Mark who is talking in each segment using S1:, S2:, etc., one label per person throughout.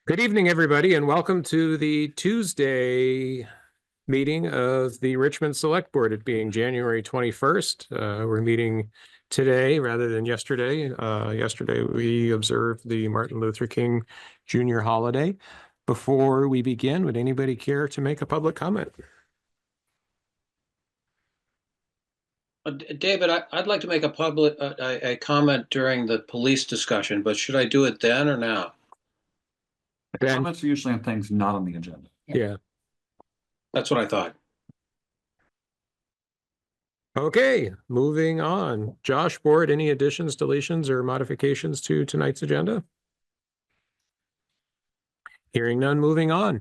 S1: Good evening, everybody, and welcome to the Tuesday meeting of the Richmond Selectboard. It being January 21st. We're meeting today rather than yesterday. Yesterday, we observed the Martin Luther King Jr. holiday. Before we begin, would anybody care to make a public comment?
S2: David, I'd like to make a comment during the police discussion, but should I do it then or now?
S1: Ben?
S3: Comments are usually on things not on the agenda.
S1: Yeah.
S2: That's what I thought.
S1: Okay, moving on. Josh, board, any additions, deletions, or modifications to tonight's agenda? Hearing none, moving on.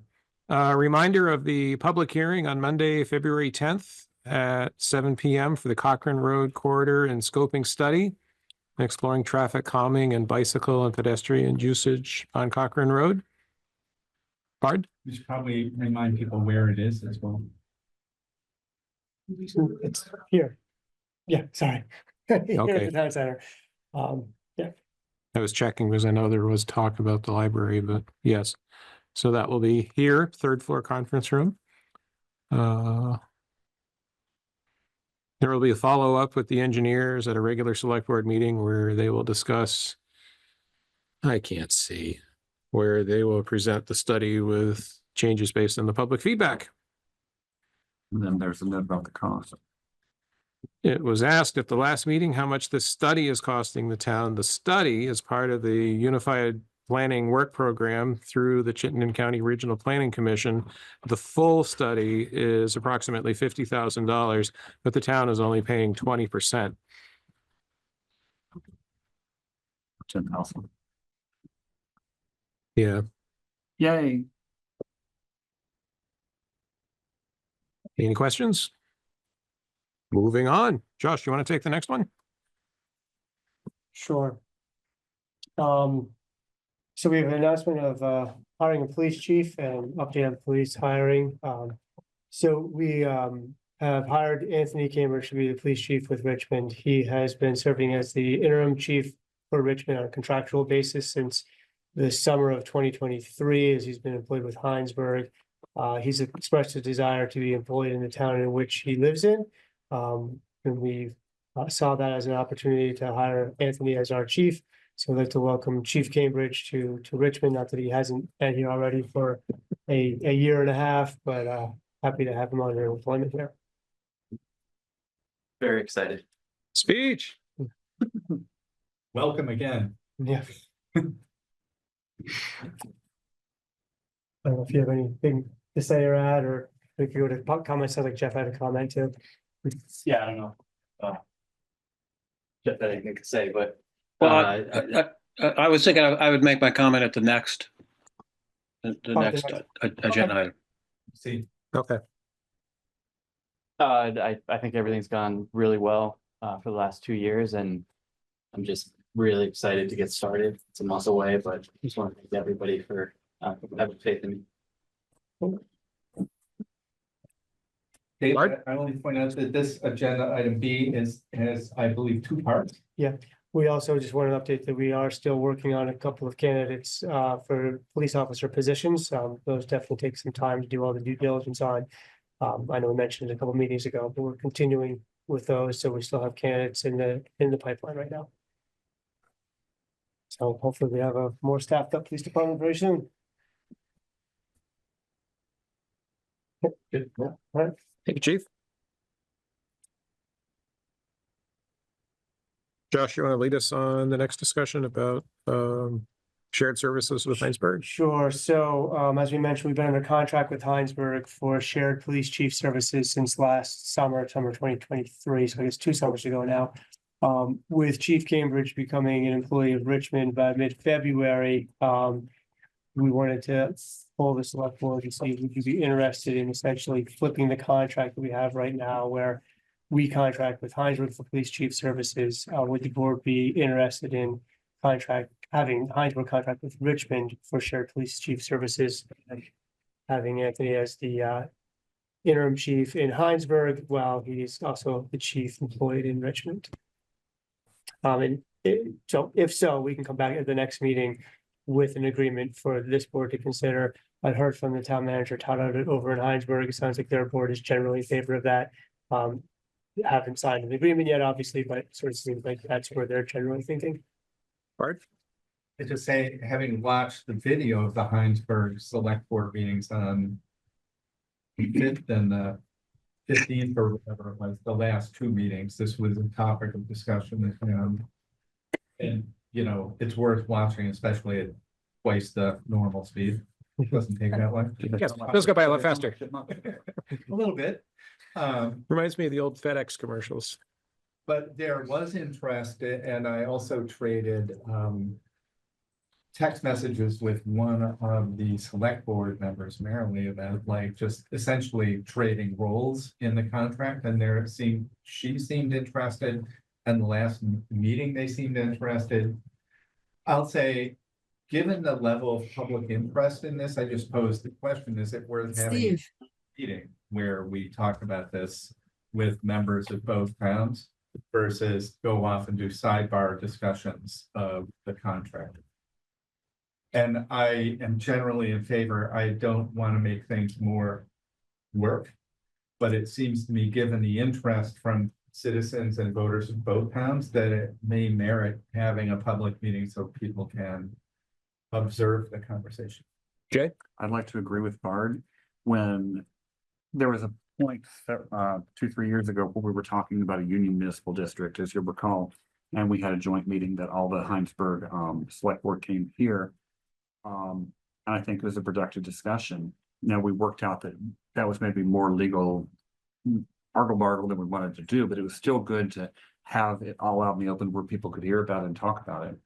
S1: Reminder of the public hearing on Monday, February 10th at 7 p.m. for the Cochran Road corridor and scoping study, exploring traffic calming and bicycle and pedestrian usage on Cochran Road. Bard?
S4: We should probably remind people where it is as well.
S5: It's here. Yeah, sorry. Here at
S1: Okay.
S5: the town center. Yeah,
S1: I was checking because I know there was talk about the library, but yes. So that will be here, third floor conference room. There will be a follow-up with the engineers at a regular select board meeting where they will discuss, I can't see, where they will present the study with changes based on the public feedback.
S3: And then there's a note about the cost.
S1: It was asked at the last meeting how much this study is costing the town. The study is part of the Unified Planning Work Program through the Chittenden County Regional Planning Commission. The full study is approximately $50,000, but the town is only paying 20%.
S3: $10,000.
S1: Yeah.
S3: Yay.
S1: Any questions? Moving on. Josh, you want to take the next one?
S5: sure. So we have an announcement of hiring a police chief and update on police hiring. So we have hired Anthony Cambridge to be the police chief with Richmond. He has been serving as the interim chief for Richmond on a contractual basis since the summer of 2023, as he's been employed with Hinesburg. He's expressed a desire to be employed in the town in which he lives in. And we saw that as an opportunity to hire Anthony as our chief. So I'd like to welcome Chief Cambridge to Richmond, not that he hasn't been here already for a year and a half, but happy to have him on your employment here.
S6: Very excited.
S1: Speech.
S4: Welcome again.
S5: Yeah. I don't know if you have anything to say or add, or we could go to comments. Sounds like Jeff had a comment too.
S6: Yeah, I don't know. Jeff had anything to say, but
S2: Well, I was thinking I would make my comment at the next agenda item.
S4: See,
S1: Okay.
S6: I think everything's gone really well for the last 2 years, and I'm just really excited to get started. It's a month away, but I just want to thank everybody for having faith in me.
S4: Dave,
S1: Bart?
S4: I only point out that this agenda item B has, I believe, 2 parts.
S5: We also just want to update that we are still working on a couple of candidates for police officer positions. Those definitely take some time to do all the due diligence on. I know we mentioned it a couple of meetings ago, but we're continuing with those, so we still have candidates in the pipeline right now. So hopefully we have a more staffed up police department very soon.
S4: Good.
S5: All right.
S1: Thank you, Chief. Josh, you want to lead us on the next discussion about shared services with Hinesburg?
S5: Sure. So as we mentioned, we've been under contract with Hinesburg for shared police chief services since last summer 2023. So I guess 2 summers ago now. With Chief Cambridge becoming an employee of Richmond by mid-February, we wanted to pull the select board and see if we could be interested in essentially flipping the contract that we have right now, where we contract with Hinesburg for police chief services. Would the board be interested in having Hinesburg contract with Richmond for shared police chief services, and having Anthony as the interim chief in Hinesburg while he's also the chief employed in Richmond? So if so, we can come back at the next meeting with an agreement for this board to consider. I heard from the town manager, Todd, over in Hinesburg. It sounds like their board is generally in favor of that. Haven't signed an agreement yet, obviously, but it sort of seems like that's where they're generally thinking.
S1: Bart?
S4: I just say, having watched the video of the Hinesburg Select Board meetings on the 5th and the 15th or whatever it was, the last two meetings, this was a topic of discussion. And, you know, it's worth watching, especially at twice the normal speed. It doesn't take that long.
S1: Yes, those go by a lot faster.
S4: A little bit.
S1: Reminds me of the old FedEx commercials.
S4: But there was interest, and I also traded text messages with one of the select board members, Marilee, about like just essentially trading roles in the contract, and she seemed interested. And the last meeting, they seemed interested. I'll say, given the level of public interest in this, I just posed the question, is it worth having a meeting where we talk about this with members of both towns versus go off and do sidebar discussions of the contract? And I am generally in favor. I don't want to make things more work, but it seems to me, given the interest from citizens and voters of both towns, that it may merit having a public meeting so people can observe the conversation.
S1: Jay?
S3: I'd like to agree with Bard. When there was a point 2-3 years ago where we were talking about a union municipal district, as you recall, and we had a joint meeting that all the Hinesburg select board came here. And I think it was a productive discussion. Now, we worked out that that was maybe more legal argle-bargle than we wanted to do, but it was still good to have it all out in the open where people could hear about it and talk about it.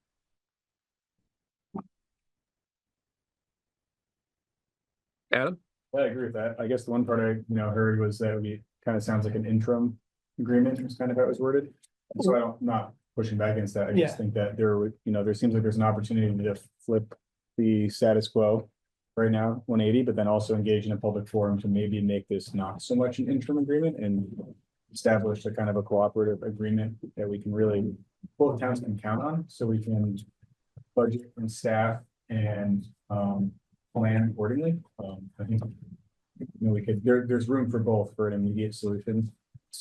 S1: Adam?
S7: I agree with that. I guess the one part I, heard was that we kind of sounds like an interim agreement is kind of how it was worded. And so I'm not pushing back against that. I
S5: Yeah.
S7: just think that there would, there seems like there's an opportunity to flip the status quo right now, 180, but then also engage in a public forum to maybe make this not so much an interim agreement and establish a kind of a cooperative agreement that we can really, both towns can count on, so we can budget and staff and plan accordingly. I think we could, there's room for both, for an immediate solution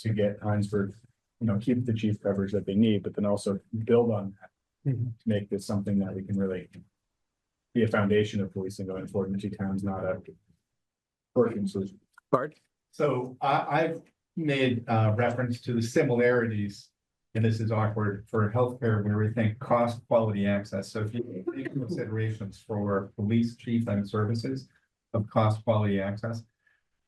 S7: to get Hinesburg, keep the chief coverage that they need, but then also build on that to make this something that we can really be a foundation of policing going forward in the two towns, not a working solution.
S1: Bart?
S4: So I've made reference to the similarities, and this is awkward, for healthcare where we think cost, quality, access. So if you take considerations for police chief and services of cost, quality, access,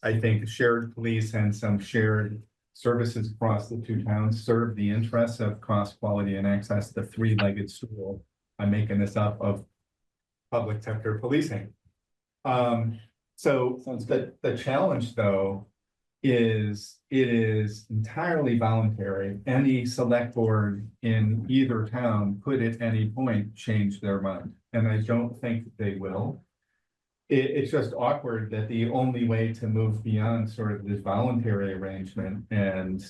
S4: I think shared police and some shared services across the two towns serve the interests of cost, quality, and access, the three-legged stool. I'm making this up, of public sector policing. So the challenge, though, is it is entirely voluntary. Any select board in either town could at any point change their mind, and I don't think they will. It's just awkward that the only way to move beyond sort of this voluntary arrangement and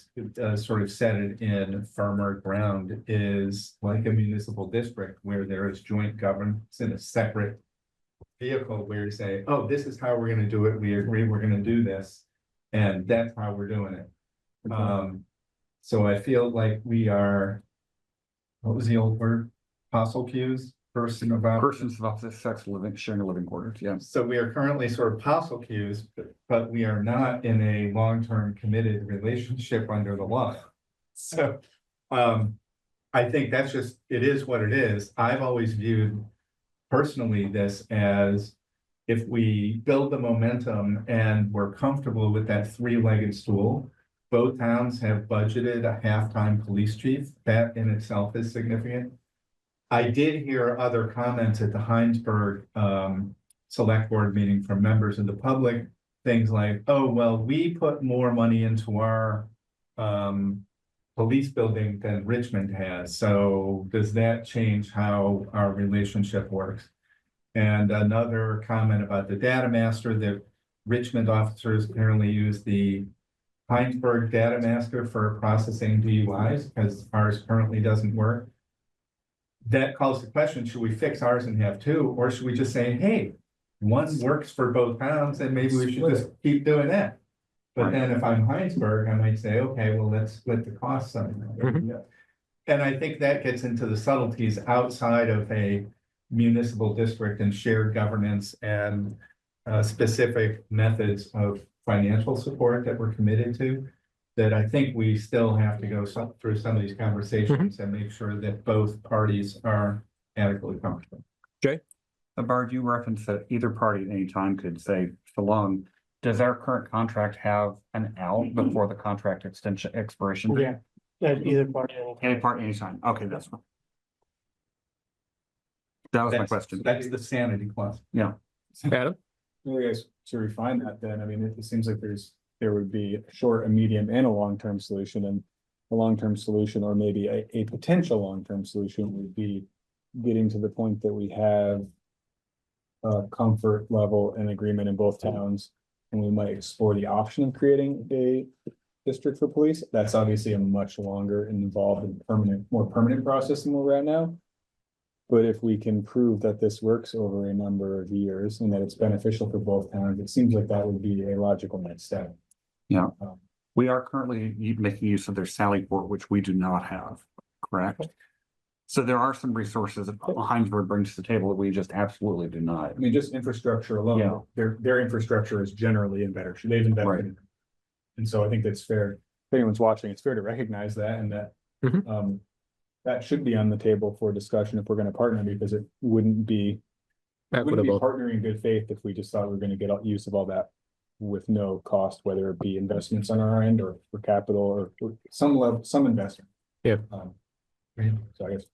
S4: sort of set it in firmer ground is like a municipal district where there is joint governance in a separate vehicle where you say, oh, this is how we're going to do it. We agree we're going to do this. And that's how we're doing it. So I feel like we are, what was the old word? Fossil cues? Persons of opposite
S3: sex living, sharing a living quarters, yeah.
S4: So we are currently sort of fossil cues, but we are not in a long-term committed relationship under the law. So I think that's just, it is what it is. I've always viewed personally this as, if we build the momentum and we're comfortable with that three-legged stool, both towns have budgeted a half-time police chief. That in itself is significant. I did hear other comments at the Hinesburg select board meeting from members of the public. Things like, oh, well, we put more money into our police building than Richmond has. So does that change how our relationship works? And another comment about the data master, that Richmond officers apparently use the Hinesburg data master for processing DUIs because ours currently doesn't work. that calls the question, should we fix ours and have two, or should we just say, hey, one works for both towns, and maybe we should just keep doing that? But then if I'm Hinesburg, I might say, okay, well, let's split the costs somehow. And I think that gets into the subtleties outside of a municipal district and shared governance and specific methods of financial support that we're committed to. That I think we still have to go through some of these conversations and make sure that both parties are adequately comfortable.
S3: Bard, you referenced that either party at any time could say, so long. Does our current contract have an out before the contract expiration? date?
S5: Yeah, at either party.
S3: Any part, anytime. Okay, that's fine. That was my
S4: That's-
S3: question.
S4: That's the sanity clause.
S1: Adam?
S7: I guess to refine that then, I mean, it seems like there would be a short, a medium and a long-term solution, and a long-term solution, or maybe a potential long-term solution would be getting to the point that we have a comfort level and agreement in both towns, and we might explore the option of creating a district for police. That's obviously a much longer and involved and more permanent process than where we're at now. But if we can prove that this works over a number of years and that it's beneficial for both towns, it seems like that would be a logical next step.
S3: Yeah, we are currently making use of their Sally port, which we do not have, correct? So there are some resources that Hinesburg brings to the table that we just absolutely do not.
S7: I mean, just infrastructure alone,
S3: Yeah.
S7: their infrastructure is generally in better shape. They've invested in it. And so I think that's fair. If anyone's watching, it's fair to recognize that, and that that should be on the table for discussion if we're gonna partner, because it wouldn't be
S1: Equitable.
S7: partnering in good faith if we just thought we were gonna get use of all that with no cost, whether it be investments on our end or for capital or some level, some investment.
S1: Yeah.
S7: So I guess.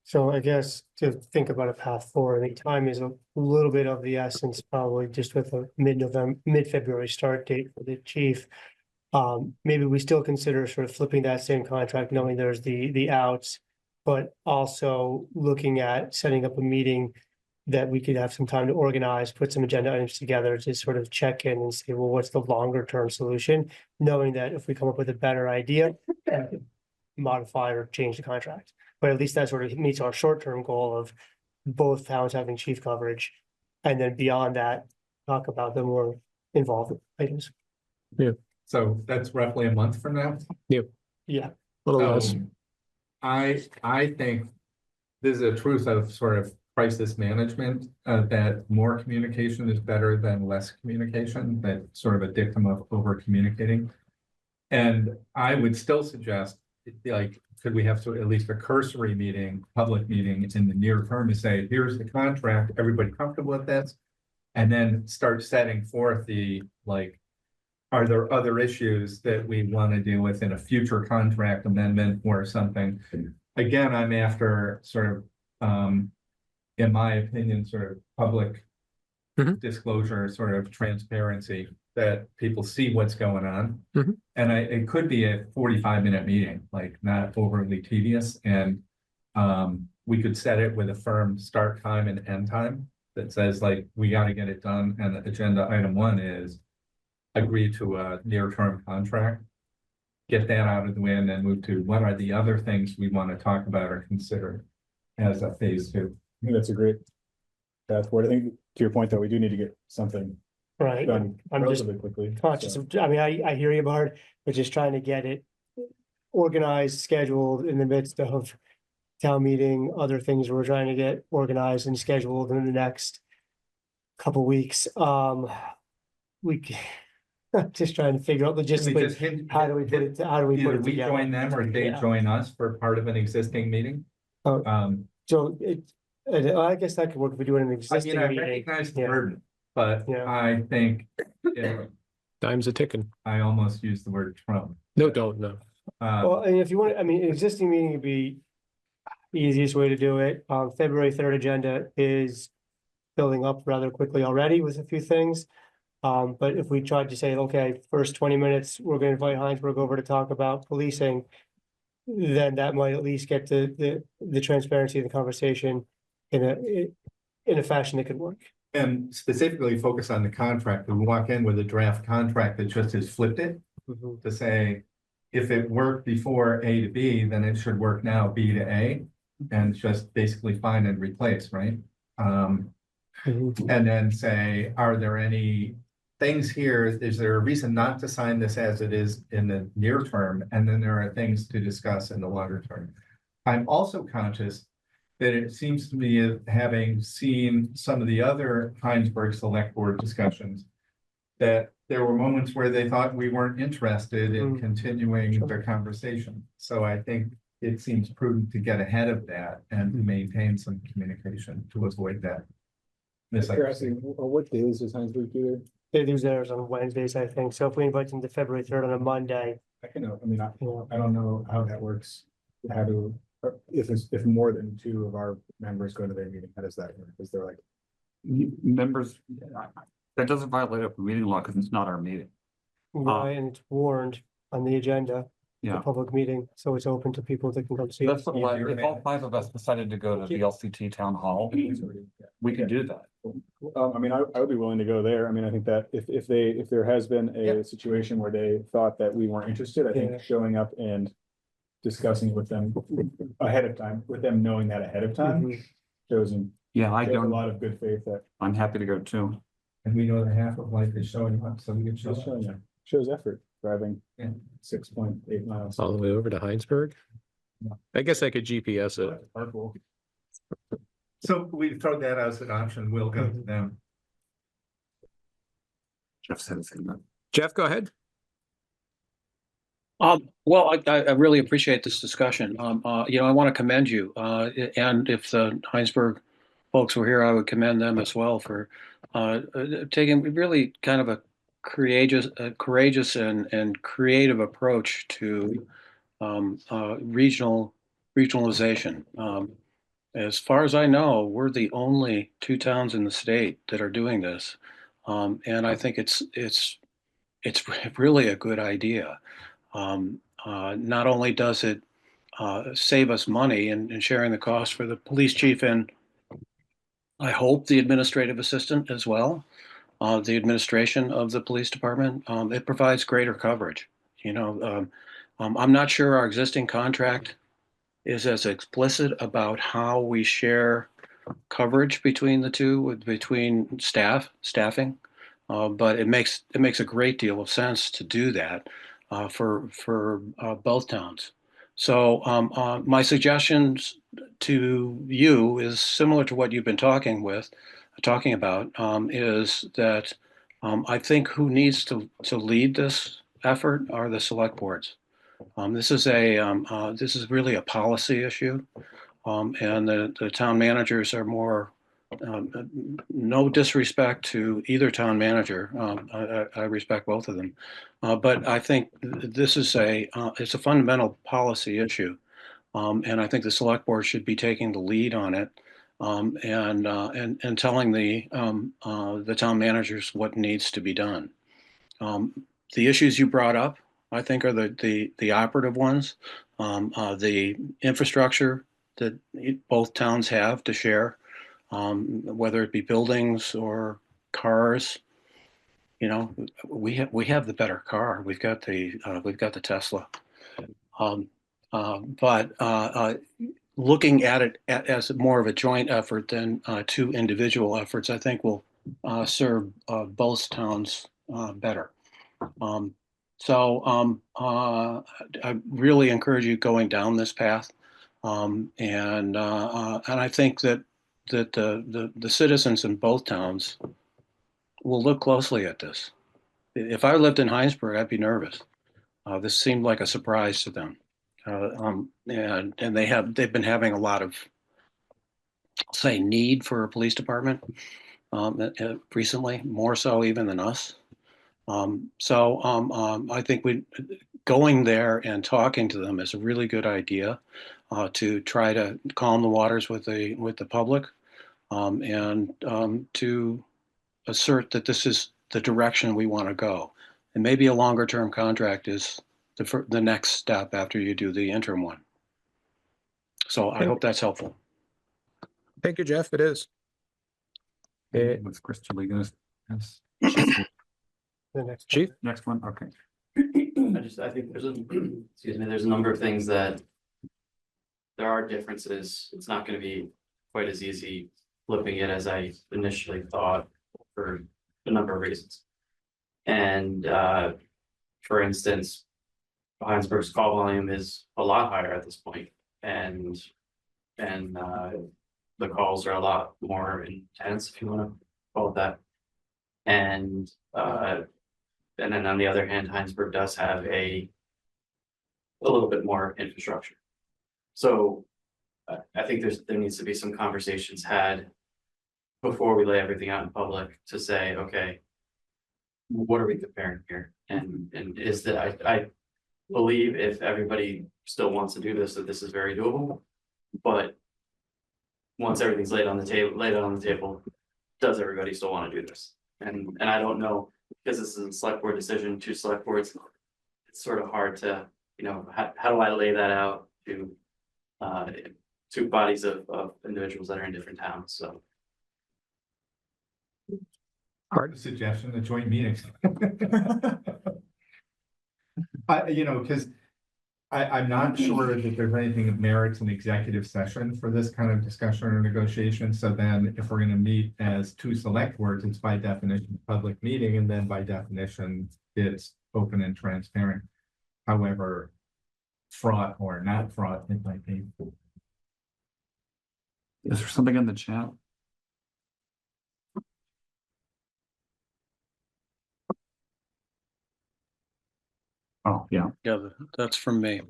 S5: So I guess to think about a path forward, I think time is a little bit of the essence, probably just with a mid-February start date for the chief. Maybe we still consider sort of flipping that same contract, knowing there's the outs, but also looking at setting up a meeting that we could have some time to organize, put some agenda items together to sort of check in and say, well, what's the longer term solution? Knowing that if we come up with a better idea, modify or change the contract. But at least that sort of meets our short-term goal of both towns having chief coverage. And then beyond that, talk about the more involved items.
S4: So that's roughly a month from now.
S5: Yeah.
S1: A little less.
S4: I think this is a truth of sort of crisis management, that more communication is better than less communication, that sort of a dictum of over communicating. And I would still suggest, like, could we have at least a cursory meeting, public meeting in the near term to say, here's the contract, everybody comfortable with this? And then start setting forth the, like, are there other issues that we want to deal with in a future contract amendment or something? Again, I'm after sort of, in my opinion, sort of public disclosure, sort of transparency, that people see what's going on. And it could be a 45-minute meeting, like not overly tedious. And we could set it with a firm start time and end time that says, like, we got to get it done. And agenda item 1 is agree to a near-term contract. Get that out of the way and then move to what are the other things we want to talk about or consider as a phase 2.
S7: I think that's a great path forward. I think to your point, though, we do need to get something
S5: Right.
S7: done
S5: I'm just
S7: relatively quickly.
S5: conscious
S7: So,
S5: of, I mean, I hear you, Bard, but just trying to get it organized, scheduled in the midst of town meeting, other things we're trying to get organized and scheduled in the next couple weeks. Just trying to figure out logistically, how do we put it
S4: Either we
S5: together?
S4: join them or they
S5: Yeah.
S4: join us for part of an existing meeting.
S5: Oh, So I guess that could work if we do it in an
S4: I
S5: existing
S4: mean, I
S5: meeting.
S4: recognize the
S5: Yeah.
S4: burden, but
S5: Yeah.
S4: I think,
S1: Time's a ticking.
S4: I almost used the word Trump.
S1: No, don't, no.
S5: Well, and if you want, I mean, an existing meeting would be the easiest way to do it. February 3rd agenda is filling up rather quickly already with a few things. But if we tried to say, okay, first 20 minutes, we're gonna invite Hinesburg over to talk about policing, then that might at least get the transparency of the conversation in a fashion that could work.
S4: And specifically focus on the contract. We walk in with a draft contract that just has flipped it to say, if it worked before A to B, then it should work now B to A. and just basically find and replace, right?
S5: Mhm.
S4: And then say, are there any things here? Is there a reason not to sign this as it is in the near term? And then there are things to discuss in the longer term. I'm also conscious that it seems to me, having seen some of the other Hinesburg Select Board discussions, that there were moments where they thought we weren't interested in continuing the conversation. So I think it seems prudent to get ahead of that and to maintain some communication to avoid that.
S7: Curiosity, what days does Hinesburg do there?
S5: They do theirs on Wednesdays, I think. So if we invite them to February 3rd on a Monday,
S7: I can know, I mean, I don't know how that works. How to, if more than two of our members go to their meeting, how does that work? Is there like,
S3: Members, that doesn't violate open meeting law because it's not our meeting.
S5: right, and it's warned on the agenda, the
S3: Yeah.
S5: public meeting, so it's open to people that can come see it.
S3: That's what, if all five of us decided to go to the LCT town hall, we can do that.
S7: I mean, I would be willing to go there. I mean, I think that if there has been a situation where they thought that we weren't interested, I
S5: Yeah.
S7: think showing up and discussing with them ahead of time, with them knowing that ahead of time,
S5: Mhm.
S7: shows
S3: Yeah, I
S7: shows a
S3: don't,
S7: lot of good faith that
S3: I'm happy to go too.
S4: And we know the half of life is showing up, so we can show up.
S7: shows effort, driving
S4: Yeah.
S7: 6.8 miles.
S1: All the way over to Hinesburg.
S4: Yeah.
S1: I guess I could GPS it.
S7: Carpool.
S4: So we throw that as an option, we'll go to them.
S3: Jeff said it's in that.
S1: Jeff, go ahead.
S2: Well, I really appreciate this discussion. I want to commend you. And if the Hinesburg folks were here, I would commend them as well for taking really kind of a courageous and creative approach to regionalization. As far as I know, we're the only two towns in the state that are doing this, and I think it's really a good idea. Not only does it save us money in sharing the cost for the police chief and I hope the administrative assistant as well, the administration of the police department, it provides greater coverage. I'm not sure our existing contract is as explicit about how we share coverage between the two, between staffing. But it makes a great deal of sense to do that for both towns. So my suggestions to you is similar to what you've been talking about. Is that I think who needs to lead this effort are the select boards. This is really a policy issue, and the town managers are more. No disrespect to either town manager. I respect both of them, but I think this is it's a fundamental policy issue, and I think the select board should be taking the lead on it, and telling the town managers what needs to be done. The issues you brought up, I think, are the operative ones. The infrastructure that both towns have to share. Whether it be buildings or cars, we have the better car. We've got the Tesla. But looking at it as more of a joint effort than two individual efforts, I think will serve both towns better. So I really encourage you going down this path, and I think that the citizens in both towns will look closely at this. If I lived in Hinesburg, I'd be nervous. This seemed like a surprise to them, and they've been having a lot of, say, need for a police department recently, more so even than us. I think going there and talking to them is a really good idea to try to calm the waters with the public. And to assert that this is the direction we want to go. And maybe a longer term contract is the next step after you do the interim one. So I hope that's helpful.
S1: Thank you, Jeff. It is.
S3: What's Crystal gonna? Yes.
S5: The next.
S1: Chief?
S3: Next one, okay.
S6: I think there's there's a number of things that there are differences. It's not going to be quite as easy flipping it as I initially thought for a number of reasons. And for instance, Hinesburg's call volume is a lot higher at this point, and the calls are a lot more intense, if you want to call it that. And then on the other hand, Hinesburg does have a little bit more infrastructure. So I think there needs to be some conversations had before we lay everything out in public to say, okay, what are we comparing here? And is that I believe if everybody still wants to do this, that this is very doable. But once everything's laid on the table, does everybody still want to do this? And I don't know, because this is a select board decision, 2 select boards, it's sort of hard to, you know, how do I lay that out to 2 bodies of individuals that are in different towns, so.
S4: Suggestion, the joint meetings. You know, because I'm not sure that there's anything that merits an executive session for this kind of discussion or negotiation. So then if we're going to meet as 2 select boards, it's by definition a public meeting, and then by definition it's open and transparent. However fraught or not fraught it might be.
S3: Is there something in the chat? Oh, yeah.
S2: Yeah, that's from me.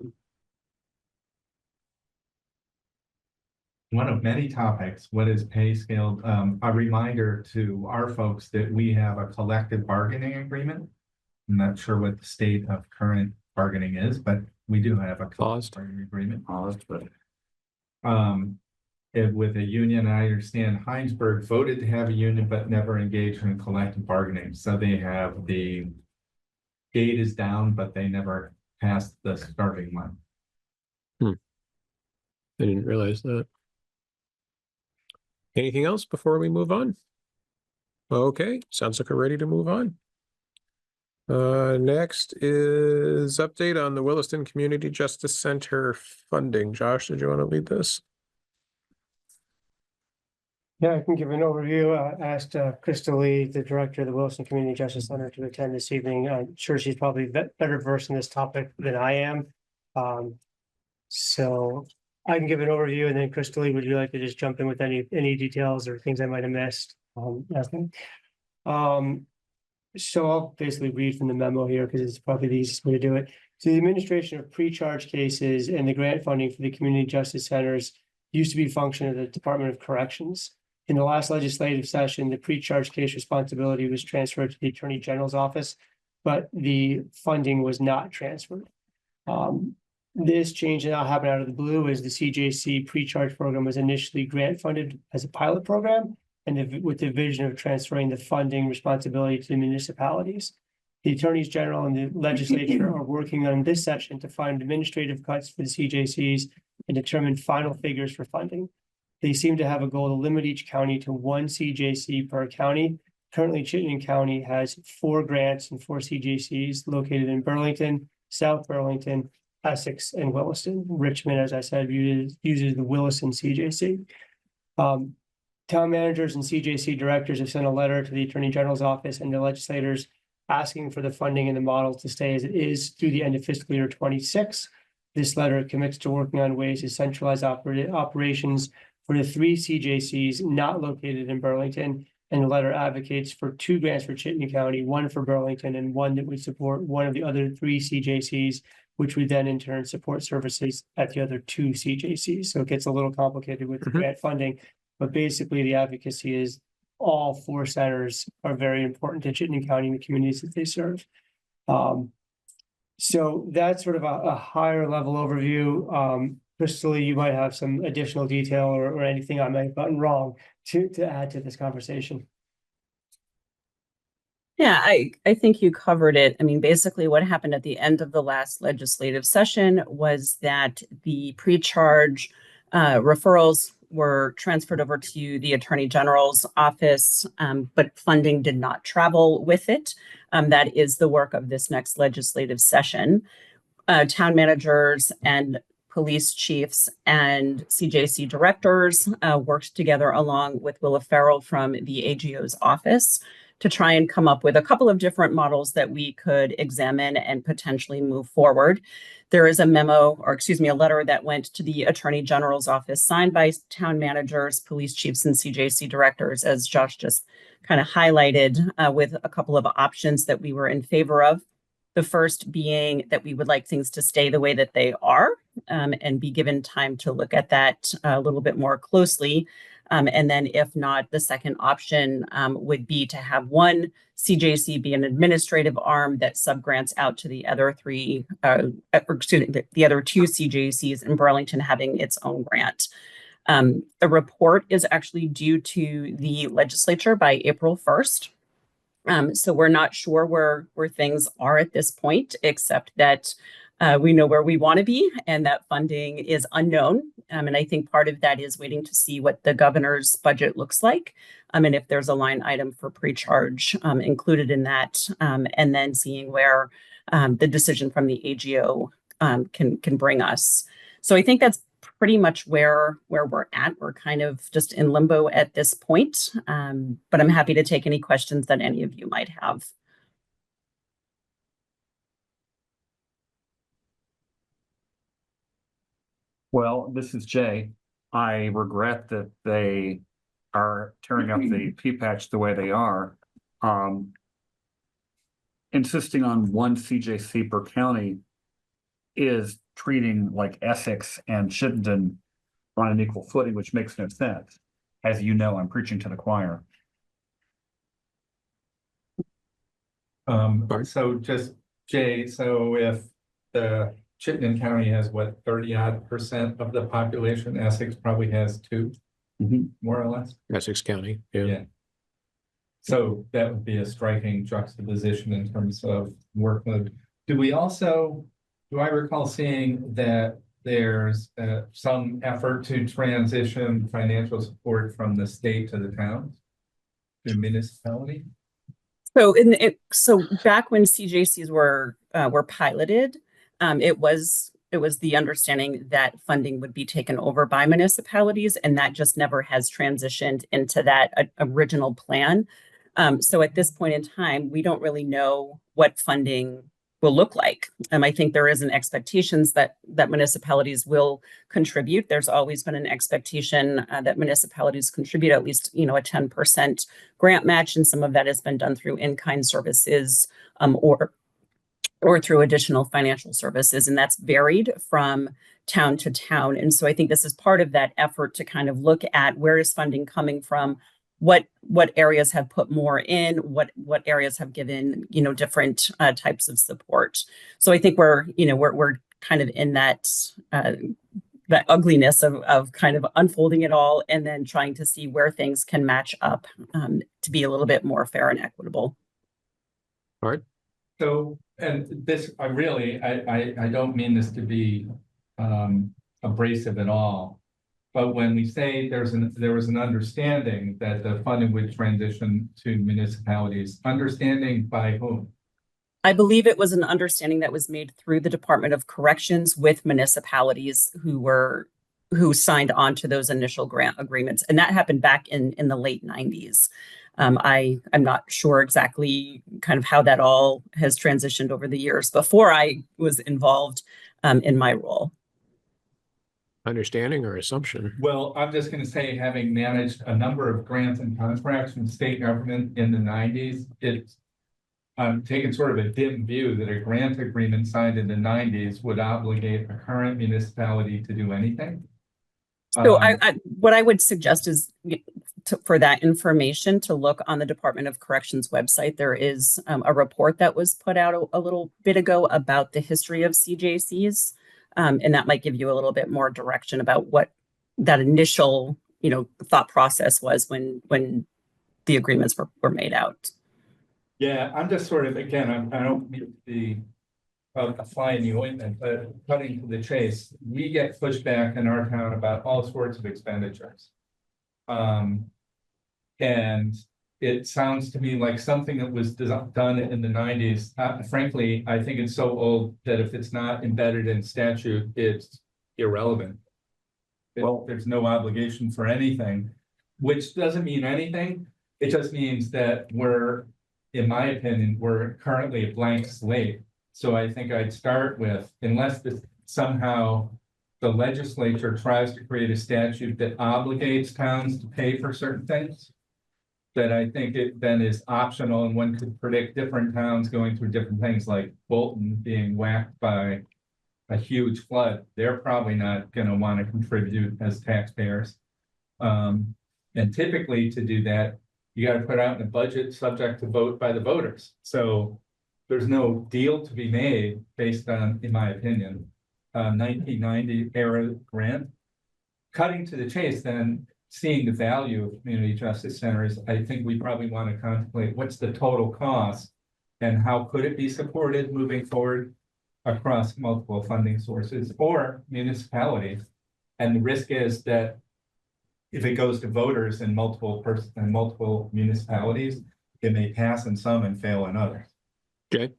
S4: One of many topics, what is pay scale? A reminder to our folks that we have a collective bargaining agreement. I'm not sure what the state of current bargaining is, but we do have a
S1: Paused.
S4: bargaining agreement.
S3: Paused, but
S4: With a union, I understand Hinesburg voted to have a union, but never engaged in collective bargaining. So they have the gate is down, but they never passed the starting line.
S1: I didn't realize that. Anything else before we move on? Okay, sounds like we're ready to move on. Next is update on the Williston Community Justice Center funding. Josh, did you want to lead this?
S5: Yeah, I can give an overview. I asked Crystal Lee, the director of the Williston Community Justice Center, to attend this evening. I'm sure she's probably better versed in this topic than I am. So I can give an overview, and then Crystal Lee, would you like to just jump in with any details or things I might have missed? So I'll basically read from the memo here because it's probably the easiest way to do it. So the administration of pre-charge cases and the grant funding for the community justice centers used to be function of the Department of Corrections. In the last legislative session, the pre-charge case responsibility was transferred to the Attorney General's office, but the funding was not transferred. This change that happened out of the blue is the CJC pre-charge program was initially grant funded as a pilot program, and with the vision of transferring the funding responsibility to the municipalities. The attorneys general and the legislature are working on this session to find administrative cuts for the CJCs and determine final figures for funding. They seem to have a goal to limit each county to 1 CJC per county. Currently, Chittenden County has 4 grants and 4 CJCs located in Burlington, South Burlington, Essex, and Williston. Richmond, as I said, uses the Williston CJC. Town managers and CJC directors have sent a letter to the Attorney General's office and the legislators asking for the funding and the model to stay as it is through the end of fiscal year 26. This letter commits to working on ways to centralize operations for the 3 CJCs not located in Burlington, and the letter advocates for 2 grants for Chittenden County, 1 for Burlington, and 1 that would support one of the other 3 CJCs, which would then in turn support services at the other 2 CJCs. So it gets a little complicated with the grant funding, but basically the advocacy is all 4 centers are very important to Chittenden County and the communities that they serve. So that's sort of a higher level overview. Crystal Lee, you might have some additional detail or anything I might have gotten wrong to add to this conversation.
S8: Yeah, I think you covered it. I mean, basically what happened at the end of the last legislative session was that the pre-charge referrals were transferred over to the Attorney General's office, but funding did not travel with it. That is the work of this next legislative session. Town managers and police chiefs and CJC directors worked together along with Willa Farrell from the AGO's office to try and come up with a couple of different models that we could examine and potentially move forward. There is a memo, or excuse me, a letter that went to the Attorney General's office signed by town managers, police chiefs, and CJC directors, as Josh just kind of highlighted, with a couple of options that we were in favor of. The first being that we would like things to stay the way that they are, and be given time to look at that a little bit more closely. And then if not, the second option would be to have one CJC be an administrative arm that subgrants out to the other the other two CJCs in Burlington having its own grant. The report is actually due to the legislature by April 1st. So we're not sure where things are at this point, except that we know where we want to be and that funding is unknown. And I think part of that is waiting to see what the governor's budget looks like. And if there's a line item for pre-charge included in that, and then seeing where the decision from the AGO can bring us. So I think that's pretty much where we're at. We're kind of just in limbo at this point, but I'm happy to take any questions that any of you might have.
S3: Well, this is Jay. I regret that they are tearing up the P-patch the way they are. Insisting on one CJC per county is treating like Essex and Chittenden on an equal footing, which makes no sense. As you know, I'm preaching to the choir.
S4: So just Jay, so if the Chittenden County has what, 30-odd% of the population, Essex probably has 2, more or less.
S1: Essex County, yeah.
S4: Yeah. So that would be a striking juxtaposition in terms of workload. Do I recall seeing that there's some effort to transition financial support from the state to the towns, to municipality?
S8: So back when CJCs were piloted, it was the understanding that funding would be taken over by municipalities, and that just never has transitioned into that original plan. So at this point in time, we don't really know what funding will look like. I think there is an expectations that municipalities will contribute. There's always been an expectation that municipalities contribute at least, a 10% grant match, and some of that has been done through in-kind services or through additional financial services, and that's varied from town to town. And so I think this is part of that effort to kind of look at where is funding coming from, what areas have put more in, what areas have given, different types of support. So I think we're kind of in that ugliness of kind of unfolding it all and then trying to see where things can match up to be a little bit more fair and equitable.
S1: All right.
S4: So, and this, I don't mean this to be abrasive at all. But when we say there was an understanding that the funding would transition to municipalities, understanding by whom?
S8: I believe it was an understanding that was made through the Department of Corrections with municipalities who signed on to those initial grant agreements. And that happened back in the late 90s. I'm not sure exactly kind of how that all has transitioned over the years before I was involved in my role.
S1: Understanding or assumption?
S4: Well, I'm just going to say, having managed a number of grants and contracts from state government in the 90s, I'm taking sort of a dim view that a grant agreement signed in the 90s would obligate a current municipality to do anything.
S8: So what I would suggest is for that information to look on the Department of Corrections website. There is a report that was put out a little bit ago about the history of CJCs. And that might give you a little bit more direction about what that initial, thought process was when the agreements were made out.
S4: Yeah, I'm just sort of, again, I don't mean to be a fly in the ointment, but cutting to the chase, we get pushback in our town about all sorts of expenditures. And it sounds to me like something that was done in the 90s. Frankly, I think it's so old that if it's not embedded in statute, it's irrelevant.
S3: Well-
S4: There's no obligation for anything, which doesn't mean anything. It just means that we're, in my opinion, we're currently a blank slate. So I think I'd start with, unless this somehow the legislature tries to create a statute that obligates towns to pay for certain things, that I think it then is optional, and one could predict different towns going through different things, like Bolton being whacked by a huge flood. They're probably not gonna want to contribute as taxpayers. And typically to do that, you gotta put out in a budget subject to vote by the voters. So there's no deal to be made based on, in my opinion, 1990 era grant. Cutting to the chase, then, seeing the value of community justice centers, I think we probably want to contemplate what's the total cost and how could it be supported moving forward across multiple funding sources or municipalities. And the risk is that if it goes to voters in multiple municipalities, it may pass in some and fail in others.
S1: Okay.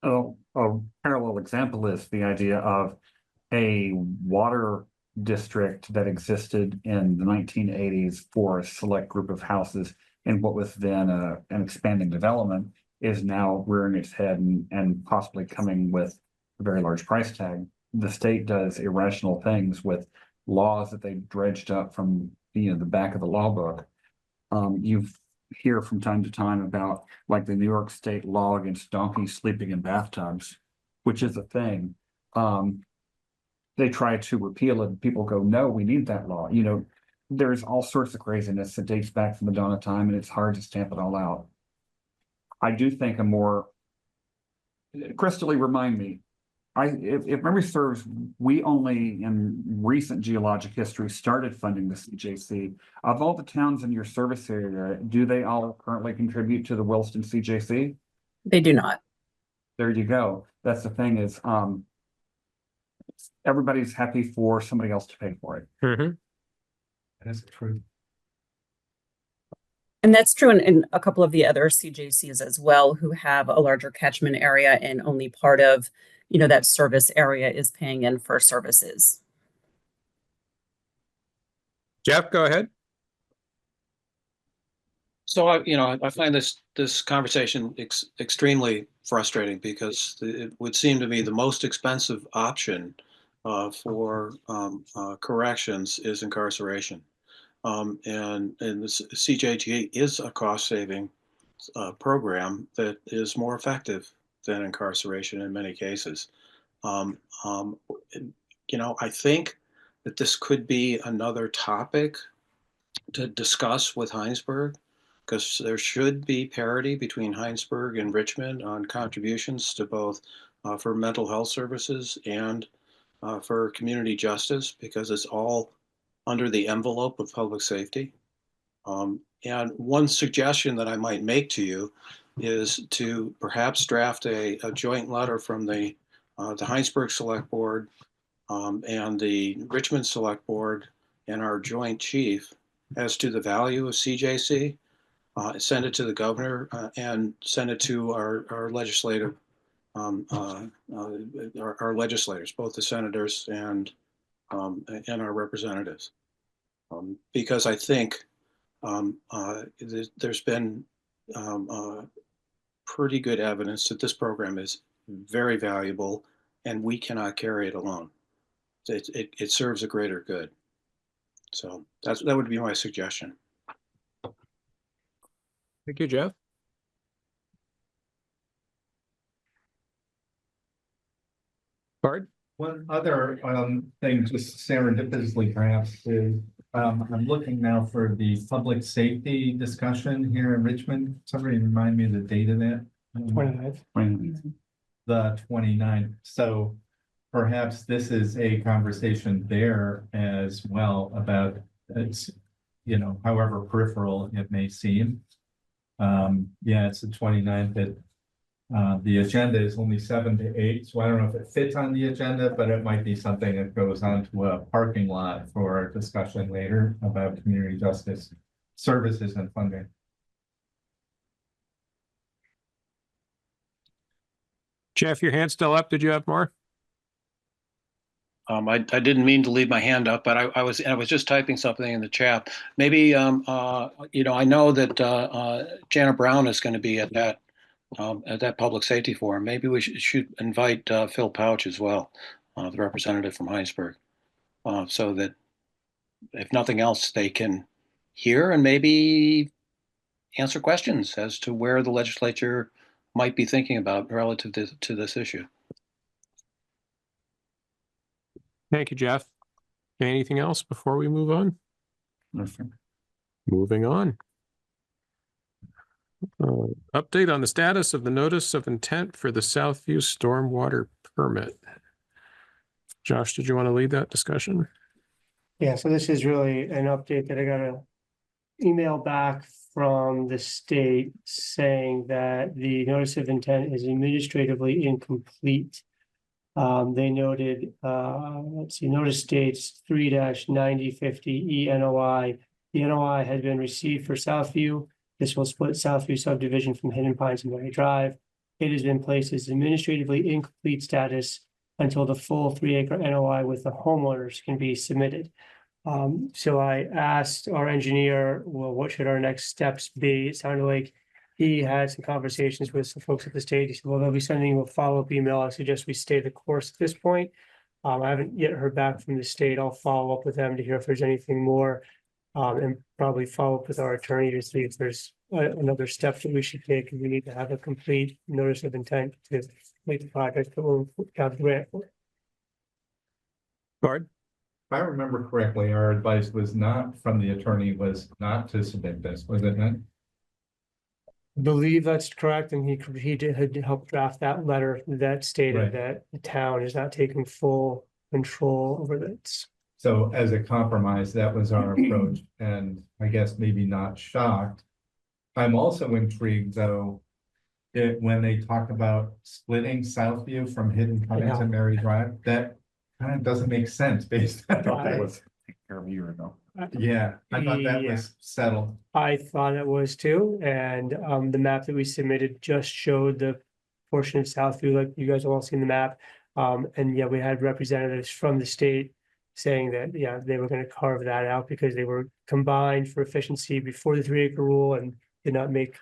S3: Oh, a parallel example is the idea of a water district that existed in the 1980s for a select group of houses in what was then an expanding development is now rearing its head and possibly coming with a very large price tag. The state does irrational things with laws that they dredged up from the back of the law book. You hear from time to time about like the New York State law against donkeys sleeping in bathtubs, which is a thing. They try to repeal it and people go, no, we need that law. There's all sorts of craziness that dates back from the dawn of time, and it's hard to stamp it all out. I do think Crystally, remind me, if memory serves, we only in recent geologic history started funding the CJC. Of all the towns in your service area, do they all currently contribute to the Williston CJC?
S8: They do not.
S3: There you go. That's the thing is, everybody's happy for somebody else to pay for it.
S1: Mm-hmm.
S4: That's true.
S8: And that's true in a couple of the other CJCs as well, who have a larger catchment area and only part of, that service area is paying in for services.
S1: Jeff, go ahead.
S2: So I find this conversation extremely frustrating because it would seem to me the most expensive option for corrections is incarceration. And the CJG is a cost-saving program that is more effective than incarceration in many cases. I think that this could be another topic to discuss with Hinesburg, because there should be parity between Hinesburg and Richmond on contributions to both for mental health services and for community justice, because it's all under the envelope of public safety. And one suggestion that I might make to you is to perhaps draft a joint letter from the Hinesburg Selectboard and the Richmond Selectboard and our joint chief as to the value of CJC. Send it to the governor and send it to our legislative, our legislators, both the senators and our representatives, because I think there's been pretty good evidence that this program is very valuable, and we cannot carry it alone. It serves a greater good. So that would be my suggestion.
S1: Thank you, Jeff. Bard?
S4: One other thing, just serendipitously perhaps, is I'm looking now for the public safety discussion here in Richmond. Somebody remind me of the date of that.
S5: 29th.
S4: The 29th. So perhaps this is a conversation there as well about it's, however peripheral it may seem. Yeah, it's the 29th. The agenda is only 7 to 8, so I don't know if it fits on the agenda, but it might be something that goes onto a parking lot for discussion later about community justice services and funding.
S1: Jeff, your hand's still up. Did you have more?
S2: I didn't mean to leave my hand up, but I was just typing something in the chat. Maybe, you know, I know that Jana Brown is going to be at that public safety forum. Maybe we should invite Phil Pouch as well, the representative from Hinesburg, so that if nothing else, they can hear and maybe answer questions as to where the legislature might be thinking about relative to this issue.
S1: Thank you, Jeff. Anything else before we move on?
S3: No, sir.
S1: Moving on. Update on the status of the notice of intent for the Southview stormwater permit. Josh, did you want to lead that discussion?
S5: Yeah, so this is really an update that I got a email back from the state saying that the notice of intent is administratively incomplete. They noted, let's see, notice states 3-9050 ENOI. The NOI had been received for Southview. This will split Southview subdivision from Hidden Pines and Mary Drive. It has been placed as administratively incomplete status until the full 3-acre NOI with the homeowners can be submitted. So I asked our engineer, well, what should our next steps be? It sounded like he had some conversations with some folks at the state. He said, well, they'll be sending you a follow-up email. I suggest we stay the course at this point. I haven't yet heard back from the state. I'll follow up with them to hear if there's anything more. And probably follow up with our attorney to see if there's another step that we should take. And we need to have a complete notice of intent to make the project that we'll have the grant for.
S1: Bard?
S4: If I remember correctly, our advice was not from the attorney was not to submit this, was it not?
S5: I believe that's correct, and he had helped draft that letter that stated
S4: Right.
S5: that the town is not taking full control over this.
S4: So as a compromise, that was our approach, and I guess maybe not shocked. I'm also intrigued, though, when they talk about splitting Southview from Hidden Pines and Mary Drive, that kind of doesn't make sense based on.
S3: That was taken care of a year ago.
S4: Yeah, I thought that was settled.
S5: I thought it was too, and the map that we submitted just showed the portion of Southview, like you guys have all seen the map. And yeah, we had representatives from the state saying that, yeah, they were gonna carve that out because they were combined for efficiency before the 3-acre rule and did not make,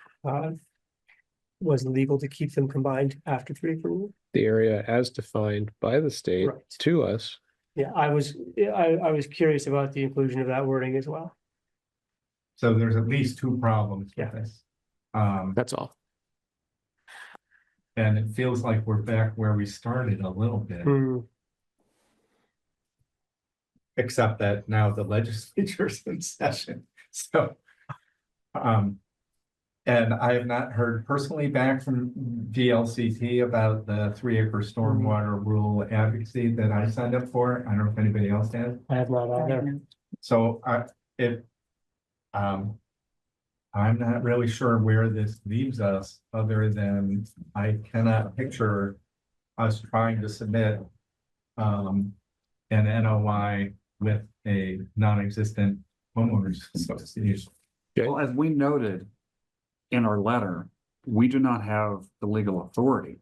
S5: wasn't legal to keep them combined after 3-acre rule.
S1: The area as defined by the state
S5: Right.
S1: to us.
S5: Yeah, I was curious about the inclusion of that wording as well.
S4: So there's at least two problems with
S5: Yeah.
S4: this.
S1: That's all.
S4: And it feels like we're back where we started a little bit.
S5: Hmm.
S4: Except that now the legislature's in session, so. And I have not heard personally back from VLCT about the 3-acre stormwater rule advocacy that I signed up for. I don't know if anybody else has.
S5: I have not either.
S4: So I'm not really sure where this leaves us, other than I cannot picture us trying to submit an NOI with a non-existent homeowners association.
S3: Well, as we noted in our letter, we do not have the legal authority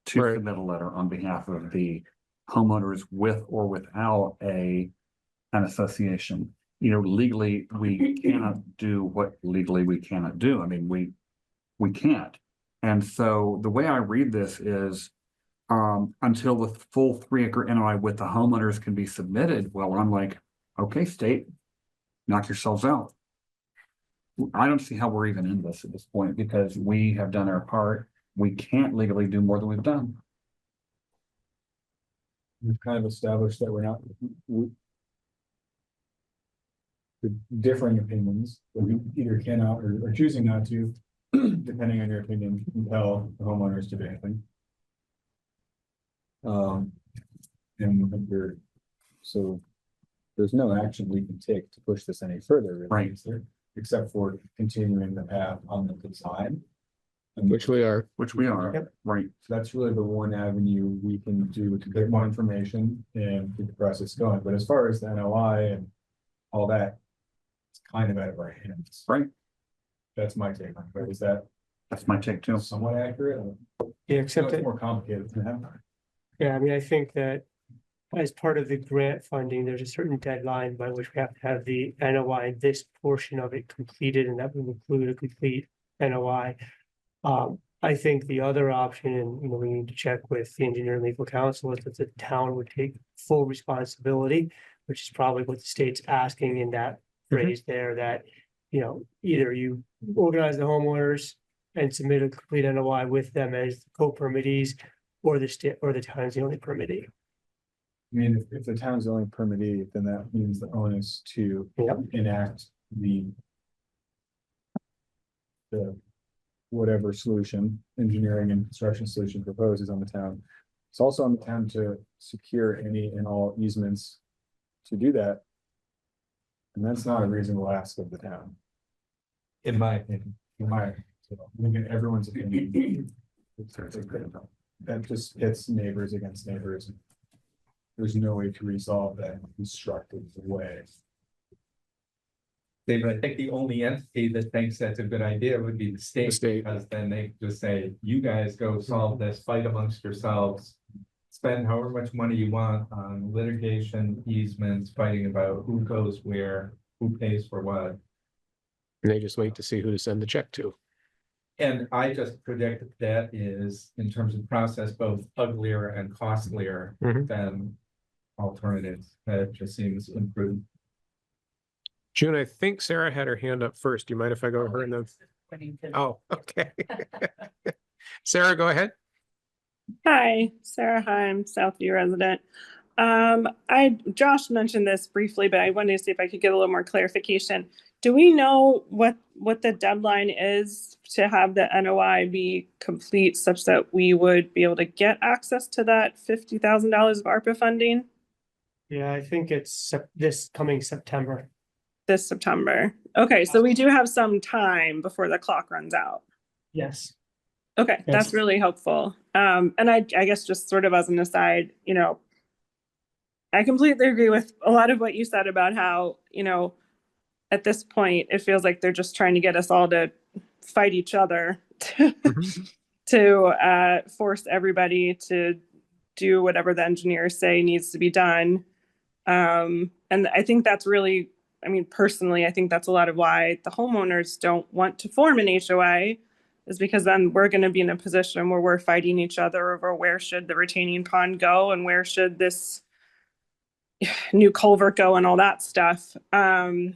S3: to
S1: Right.
S3: submit a letter on behalf of the homeowners with or without an association. You know, legally, we cannot do what legally we cannot do. I mean, we can't. And so the way I read this is until the full 3-acre NOI with the homeowners can be submitted, well, I'm like, okay, state, knock yourselves out. I don't see how we're even in this at this point because we have done our part. We can't legally do more than we've done.
S7: We've kind of established that we're not. The differing opinions, but we either cannot or choosing not to, depending on your opinion, compel the homeowners to do anything. And so there's no action we can take to push this any further, really,
S3: Right.
S7: is there? Except for continuing the path on the design. And
S1: Which we are.
S3: Which we are,
S5: Yep.
S3: right?
S7: so that's really the one avenue we can do to get more information and keep the process going. But as far as the NOI and all that, it's kind of out of our hands.
S3: Right.
S7: That's my take on it. Is that
S3: That's my take too.
S7: somewhat accurate?
S5: Yeah,
S7: No,
S5: except
S7: it's
S5: that,
S7: more complicated than that.
S5: yeah, I mean, I think that as part of the grant funding, there's a certain deadline by which we have to have the NOI, this portion of it completed, and that would include a complete NOI. I think the other option, and we need to check with the engineer and legal counsel, is that the town would take full responsibility, which is probably what the state's asking in that phrase there, that, either you organize the homeowners and submit a complete NOI with them as co-permittees, or the state or the town is the only permittee.
S7: I mean, if the town's the only permittee, then that means the onus to enact the whatever solution, engineering and construction solution proposed is on the town. It's also on the town to secure any and all easements to do that. And that's not a reasonable ask of the town.
S4: In my opinion.
S7: I think everyone's opinion. That just hits neighbors against neighbors. There's no way to resolve that in a constructive way.
S4: David, I think the only entity that thinks that's a good idea would be the state.
S1: state.
S4: Because then they just say, you guys go solve this, fight amongst yourselves. Spend however much money you want on litigation, easements, fighting about who goes where, who pays for what.
S1: And they just wait to see who to send the check to.
S4: And I just predict that is, in terms of process, both uglier and costlier
S1: Mhm.
S4: than alternatives. That just seems imprudent.
S1: June, I think Sarah had her hand up first. Do you mind if I go to her and then? Oh, okay. Sarah, go ahead.
S9: Hi, Sarah Heim, Southview resident. Josh mentioned this briefly, but I wanted to see if I could get a little more clarification. Do we know what the deadline is to have the NOI be complete such that we would be able to get access to that $50,000 of ARPA funding
S5: Yeah, I think it's this coming September.
S9: this September? Okay, so we do have some time before the clock runs out.
S5: Yes.
S9: Okay, that's
S5: Yes.
S9: really helpful. And I guess just sort of as an aside, I completely agree with a lot of what you said about how, at this point, it feels like they're just trying to get us all to fight each other to force everybody to do whatever the engineers say needs to be done. And I think that's really, personally, I think that's a lot of why the homeowners don't want to form an HOA, is because then we're going to be in a position where we're fighting each other over where should the retaining pond go and where should this new culvert go and all that stuff. And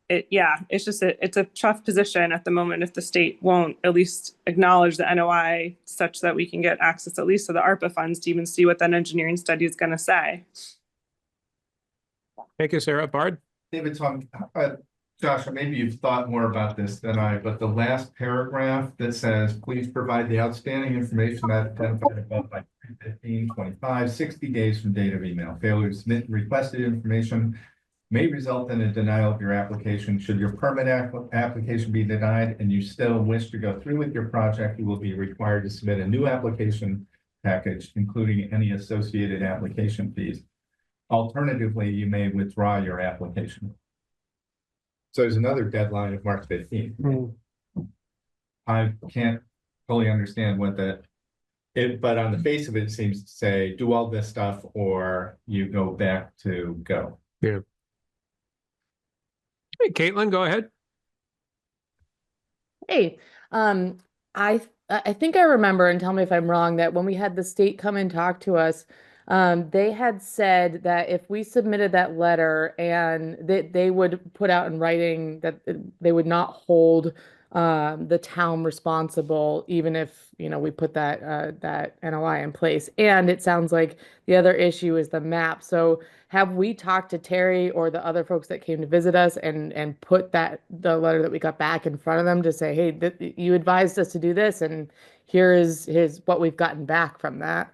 S9: it's just it's a tough position at the moment if the state won't at least acknowledge the NOI such that we can get access at least to the ARPA funds to even see what that engineering study is going to say.
S1: Thank you, Sarah. Bard?
S4: David, Josh, maybe you've thought more about this than I, but the last paragraph that says, please provide the outstanding information that identified above by 3/15/25, 60 days from date of email. Failure to submit requested information may result in a denial of your application. Should your permit application be denied and you still wish to go through with your project, you will be required to submit a new application package, including any associated application fees. Alternatively, you may withdraw your application. So there's another deadline of March 15th. I can't fully understand what but on the face of it, it seems to say, do all this stuff or you go back to go.
S1: Yeah. Hey, Caitlin, go ahead.
S10: Hey, I think I remember, and tell me if I'm wrong, that when we had the state come and talk to us, they had said that if we submitted that letter and they would put out in writing that they would not hold the town responsible, even if, we put that NOI in place. And it sounds like the other issue is the map. So have we talked to Terry or the other folks that came to visit us and put the letter that we got back in front of them to say, hey, you advised us to do this, and here's what we've gotten back from that?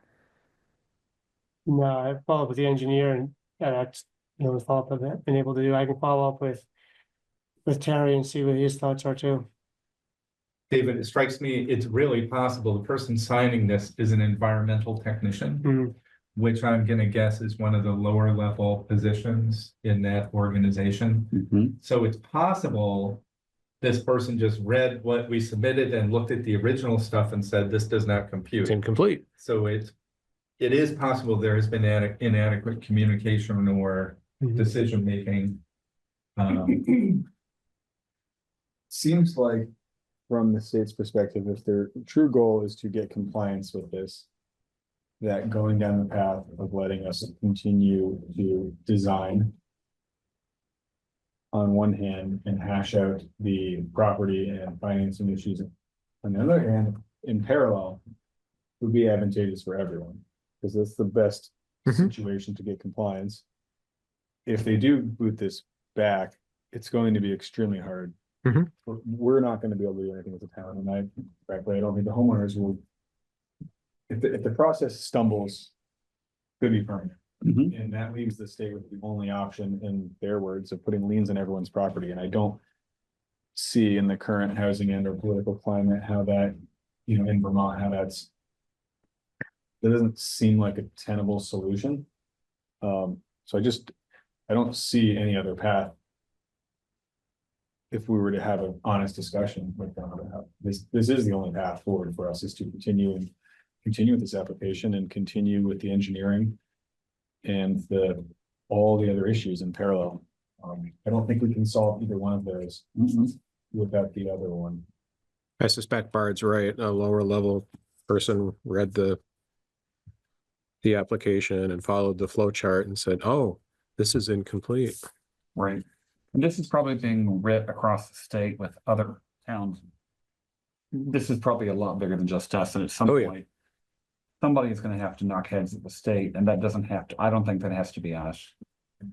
S5: No, I follow up with the engineer and that's, the follow-up I've been able to do. I can follow up with Terry and see what his thoughts are too.
S4: David, it strikes me, it's really possible the person signing this is an environmental technician, which I'm going to guess is one of the lower level positions in that organization. So it's possible this person just read what we submitted and looked at the original stuff and said, this does not compute.
S1: It's incomplete.
S4: So it's it is possible there has been inadequate communication or decision-making.
S7: Seems like from the state's perspective, if their true goal is to get compliance with this, that going down the path of letting us continue to design on one hand and hash out the property and financing issues on the other hand, in parallel, would be advantageous for everyone, because that's the best situation to get compliance. If they do boot this back, it's going to be extremely hard. We're not going to be able to do anything with the town, and frankly, I don't think the homeowners will. If the process stumbles, could be permanent, and that leaves the state with the only option, in their words, of putting liens on everyone's property, and I don't see in the current housing and or political climate how that, in Vermont, how that doesn't seem like a tenable solution. So I don't see any other path. If we were to have an honest discussion with them about this is the only path forward for us, is to continue with this application and continue with the engineering and all the other issues in parallel. I don't think we can solve either one of those without the other one.
S1: I suspect Bard's right. A lower level person read the application and followed the flow chart and said, oh, this is incomplete.
S3: Right. And this is probably being writ across the state with other towns. This is probably a lot bigger than just us, and at some point, somebody is going to have to knock heads at the state, and that doesn't have to, I don't think that has to be us.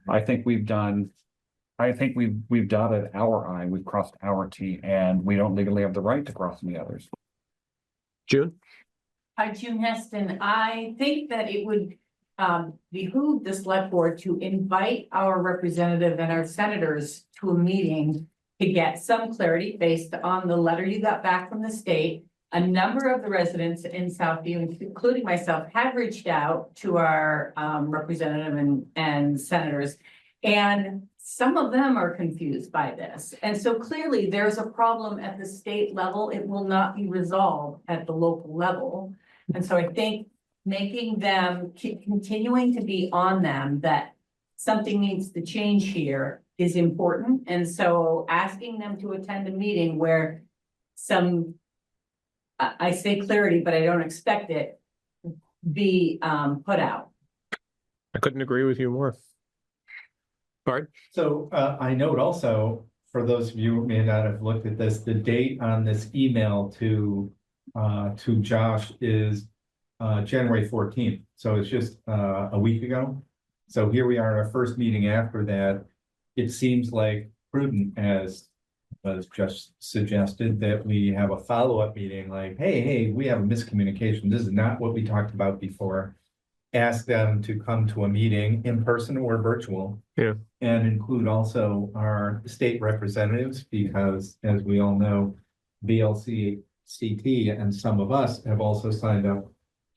S3: I think we've dotted our I, we've crossed our T, and we don't legally have the right to cross any others.
S1: June?
S11: Hi, June Heston. I think that it would behoove the select board to invite our representative and our senators to a meeting to get some clarity based on the letter you got back from the state. A number of the residents in Southview, including myself, have reached out to our representative and senators, and some of them are confused by this. And so clearly there's a problem at the state level. It will not be resolved at the local level. And so I think making them, continuing to be on them that something needs to change here is important. And so asking them to attend a meeting where I say clarity, but I don't expect it, be put out.
S1: I couldn't agree with you more. Bard?
S4: So I note also, for those of you who may not have looked at this, the date on this email to Josh is January 14th. So it's just a week ago. So here we are, our first meeting after that. It seems like prudent, as was just suggested, that we have a follow-up meeting like, hey, we have a miscommunication. This is not what we talked about before. Ask them to come to a meeting in person or virtual.
S1: Yeah.
S4: And include also our state representatives, because as we all know, VLCT and some of us have also signed up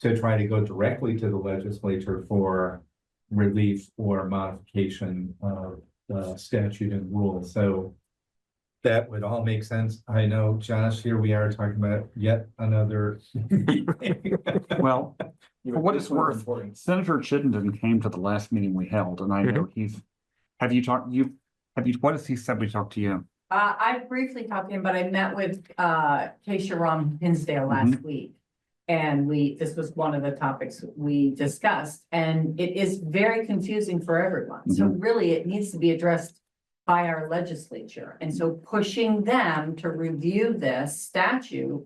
S4: to try to go directly to the legislature for relief or modification of the statute and rules. So that would all make sense. I know, Josh, here we are talking about yet another.
S3: Well, for what it's worth, Senator Chittenden came to the last meeting we held, and I know what has he said we talked to you?
S11: I briefly talked to him, but I met with Keisha Ram Hinsdale last week. And this was one of the topics we discussed, and it is very confusing for everyone. So really it needs to be addressed by our legislature. And so pushing them to review this statute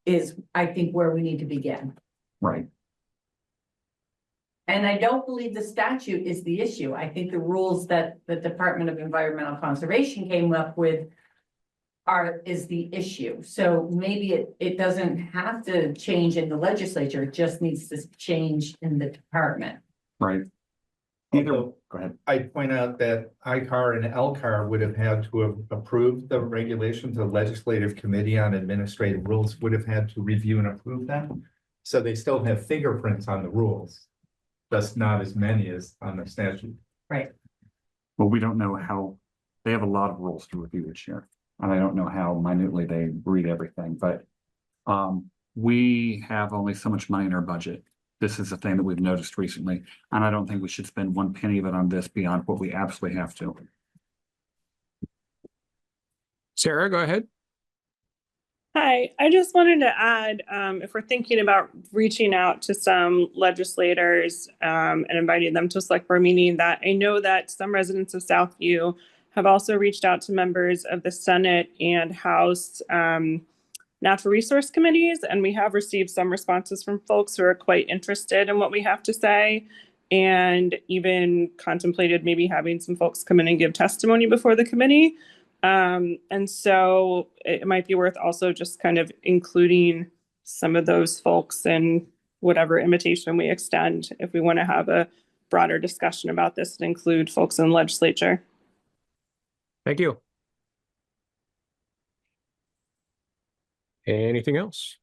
S11: is, I think, where we need to begin.
S3: Right.
S11: And I don't believe the statute is the issue. I think the rules that the Department of Environmental Conservation came up with is the issue. So maybe it doesn't have to change in the legislature, it just needs to change in the department.
S3: Right.
S4: Although,
S3: go ahead.
S4: I point out that ICAR and LCAR would have had to have approved the regulations. The Legislative Committee on Administrative Rules would have had to review and approve them. So they still have fingerprints on the rules, just not as many as on the statute.
S11: Right.
S3: Well, we don't know how, they have a lot of rules to review each year. And I don't know how minutely they read everything, but we have only so much money in our budget. this is a thing that we've noticed recently, and I don't think we should spend one penny of it on this beyond what we absolutely have to.
S1: Sarah, go ahead.
S9: Hi, I just wanted to add, if we're thinking about reaching out to some legislators and inviting them to a select board meeting, that I know that some residents of Southview have also reached out to members of the Senate and House Natural Resource Committees, and we have received some responses from folks who are quite interested in what we have to say, and even contemplated maybe having some folks come in and give testimony before the committee. And so it might be worth also just kind of including some of those folks in whatever invitation we extend if we want to have a broader discussion about this and include folks in the legislature.
S1: Thank you. Anything else?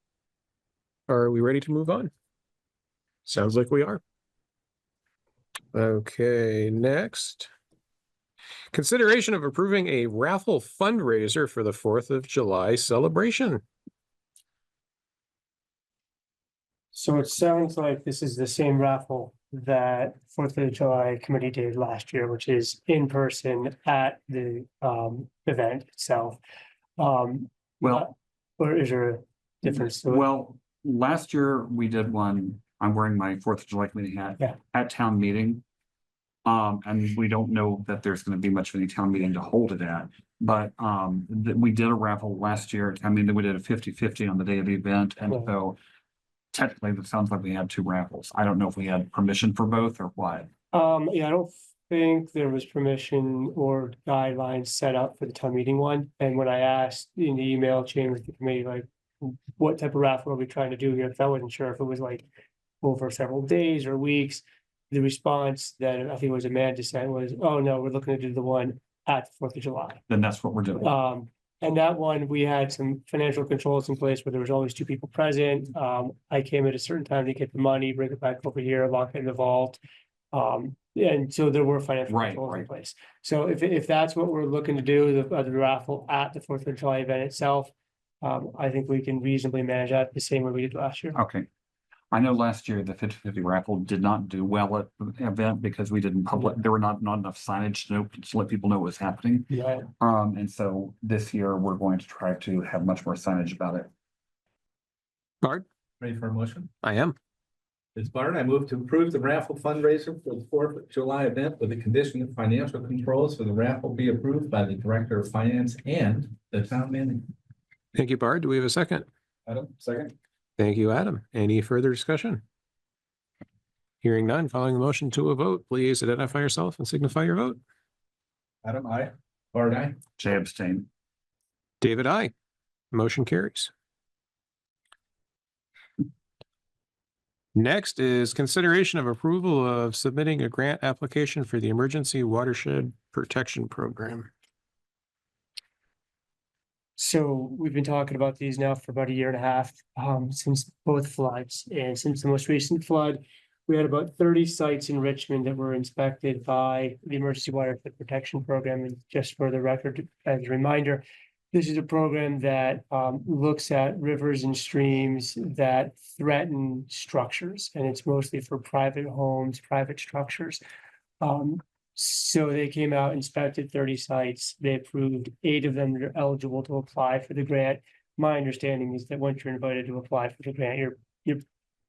S1: Are we ready to move on? Sounds like we are. Okay, next. Consideration of approving a raffle fundraiser for the 4th of July celebration.
S5: So it sounds like this is the same raffle that 4th of July committee did last year, which is in person at the event itself.
S3: Well,
S5: Or is there a difference to it?
S3: well, last year we did one, I'm wearing my 4th of July committee hat.
S5: Yeah.
S3: At town meeting. And we don't know that there's gonna be much of any town meeting to hold it at, but, we did a raffle last year. I mean, we did a 50-50 on the day of the event, and
S5: Right.
S3: so technically, it sounds like we had 2 raffles. I don't know if we had permission for both or what.
S5: Yeah, I don't think there was permission or guidelines set up for the town meeting one. And when I asked in the email chain with the committee, like, what type of raffle are we trying to do here? 'Cause I wasn't sure if it was like over several days or weeks. The response that I think was Amanda sent was, oh, no, we're looking to do the one at the 4th of July.
S3: Then that's what we're doing.
S5: And that one, we had some financial controls in place where there was always 2 people present. I came at a certain time to get the money, bring it back over here, lock it in the vault. And so there were financial
S3: Right,
S5: controls in
S3: right.
S5: place. So if that's what we're looking to do, the raffle at the 4th of July event itself, I think we can reasonably manage that the same way we did last year.
S3: Okay. I know last year the 50-50 raffle did not do well at the event because we didn't there were not enough signage to let people know what was happening.
S5: Yeah.
S3: And so this year we're going to try to have much more signage about it.
S1: Bart,
S4: Ready for a motion?
S1: I am.
S4: Ms. Bart, I move to approve the raffle fundraiser for the 4th of July event with the condition that financial controls for the raffle be approved by the Director of Finance and the town manager.
S1: Thank you, Bart. Do we have a second?
S7: Adam, second.
S1: Thank you, Adam. Any further discussion? Hearing none, following the motion to a vote, please identify yourself and signify your vote.
S4: Adam, aye. Bart, aye.
S3: Jay abstain.
S1: David, aye. Motion carries. Next is consideration of approval of submitting a grant application for the Emergency Watershed Protection Program.
S5: So we've been talking about these now for about a year and a half, since both floods, and since the most recent flood, we had about 30 sites in Richmond that were inspected by the Emergency Watershed Protection Program. And just for the record, as a reminder, this is a program that looks at rivers and streams that threaten structures, and it's mostly for private homes, private structures. So they came out, inspected 30 sites. They approved 8 of them that are eligible to apply for the grant. My understanding is that once you're invited to apply for the grant, you're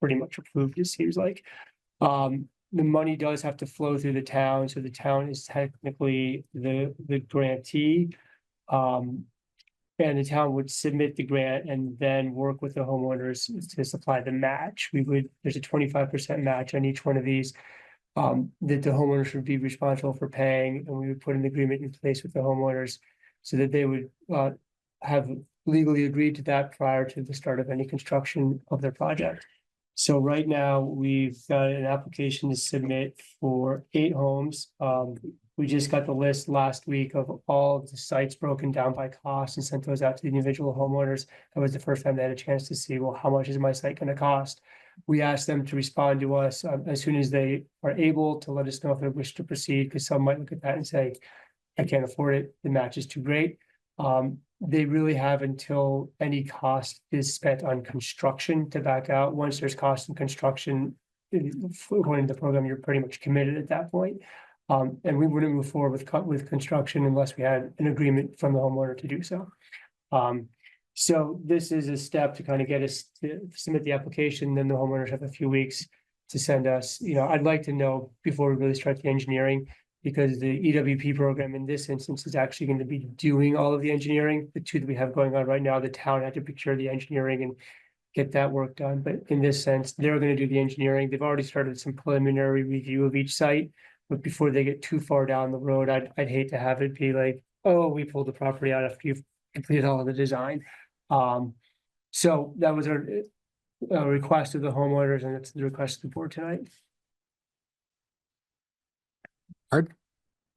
S5: pretty much approved, it seems like. The money does have to flow through the town, so the town is technically the grantee. And the town would submit the grant and then work with the homeowners to supply the match. There's a 25% match on each one of these. That the homeowners would be responsible for paying, and we would put an agreement in place with the homeowners so that they would have legally agreed to that prior to the start of any construction of their project. So right now, we've got an application to submit for 8 homes. We just got the list last week of all of the sites broken down by cost and sent those out to the individual homeowners. That was the first time they had a chance to see, well, how much is my site going to cost? We asked them to respond to us as soon as they are able to let us know if they wish to proceed, because some might look at that and say, I can't afford it, the match is too great. They really have until any cost is spent on construction to back out. Once there's cost in construction, according to the program, you're pretty much committed at that point. And we wouldn't move forward with construction unless we had an agreement from the homeowner to do so. So this is a step to kind of get us to submit the application, then the homeowners have a few weeks to send us, I'd like to know before we really start the engineering, because the EWP program in this instance is actually going to be doing all of the engineering. The two that we have going on right now, the town had to procure the engineering and get that work done. But in this sense, they're going to do the engineering. They've already started some preliminary review of each site. But before they get too far down the road, I'd hate to have it be like, oh, we pulled the property out after you've completed all of the design. So that was our request of the homeowners, and it's the request of the board tonight.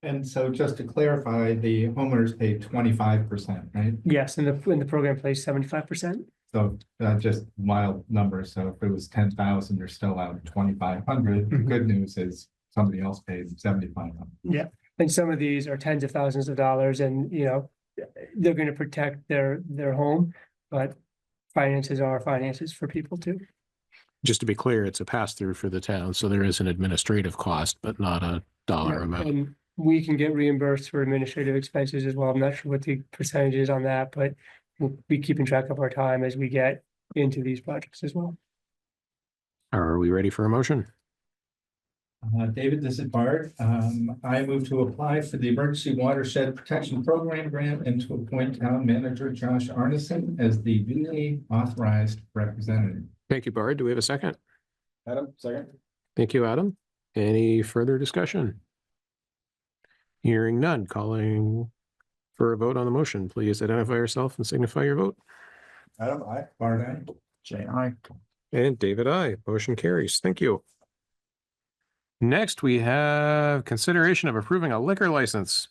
S4: And so just to clarify, the homeowners pay 25%, right?
S5: Yes, and the program plays 75%.
S4: So just wild numbers. So if it was 10,000, they're still out 2,500. The good news is somebody else pays 7,500.
S5: Yeah, and some of these are tens of thousands of dollars, and they're going to protect their home, but finances are finances for people too.
S1: Just to be clear, it's a pass-through for the town, so there is an administrative cost, but not a dollar amount.
S5: And we can get reimbursed for administrative expenses as well. I'm not sure what the percentage is on that, but we'll be keeping track of our time as we get into these projects as well.
S1: Are we ready for a motion?
S4: David, this is Bart. I move to apply for the Emergency Watershed Protection Program grant and to appoint Town Manager Josh Arneson as the duly authorized representative.
S1: Thank you, Bard. Do we have a second?
S7: Adam, second.
S1: Thank you, Adam. Any further discussion? Hearing none, calling for a vote on the motion. Please identify yourself and signify your vote.
S7: Adam, I.
S4: Bart, aye.
S3: Jay, I.
S1: And David, I. Motion carries. Thank you. Next, we have consideration of approving a liquor license.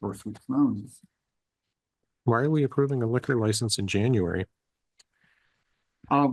S3: For Sweet Simones.
S1: Why are we approving a liquor license in January?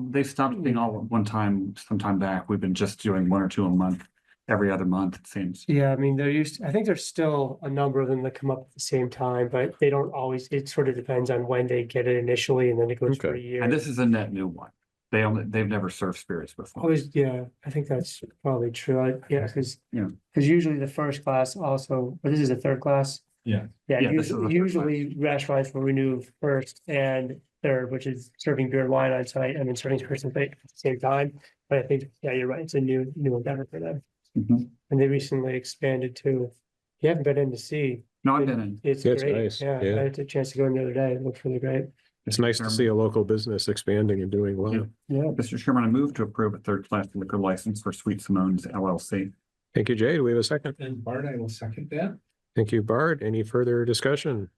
S3: They stopped being all at one time, sometime back. We've been just doing one or two a month, every other month, it seems.
S5: Yeah, I mean, I think there's still a number of them that come up at the same time, but they don't always, it sort of depends on when they get it initially, and then it goes for a
S1: Okay.
S5: year.
S3: And this is a net new one. They've never served spirits before.
S5: Always, yeah, I think that's probably true. Because
S3: Yeah.
S5: usually the first class also, but this is a third class.
S4: Yeah.
S5: Yeah,
S3: Yeah, this is the third
S5: usually restaurants will renew first and third, which is serving beer and wine on site and then serving spirits and bait at the same time. But I think, yeah, you're right. It's a new endeavor for them.
S3: Mhm.
S5: And they recently expanded too. If you haven't been in to see,
S3: No, I didn't.
S5: it's
S1: Yeah, it's
S5: great.
S1: nice.
S5: Yeah, I
S1: Yeah.
S5: had a chance to go in the other day. It looked really great.
S1: It's nice to see a local business expanding and doing well.
S3: Yeah.
S5: Yeah.
S3: Mr. Chairman, I move to approve a third-class liquor license for Sweet Simones LLC.
S1: Thank you, Jay. Do we have a second?
S4: And Bart, I will second that.
S1: Thank you, Bart. Any further discussion?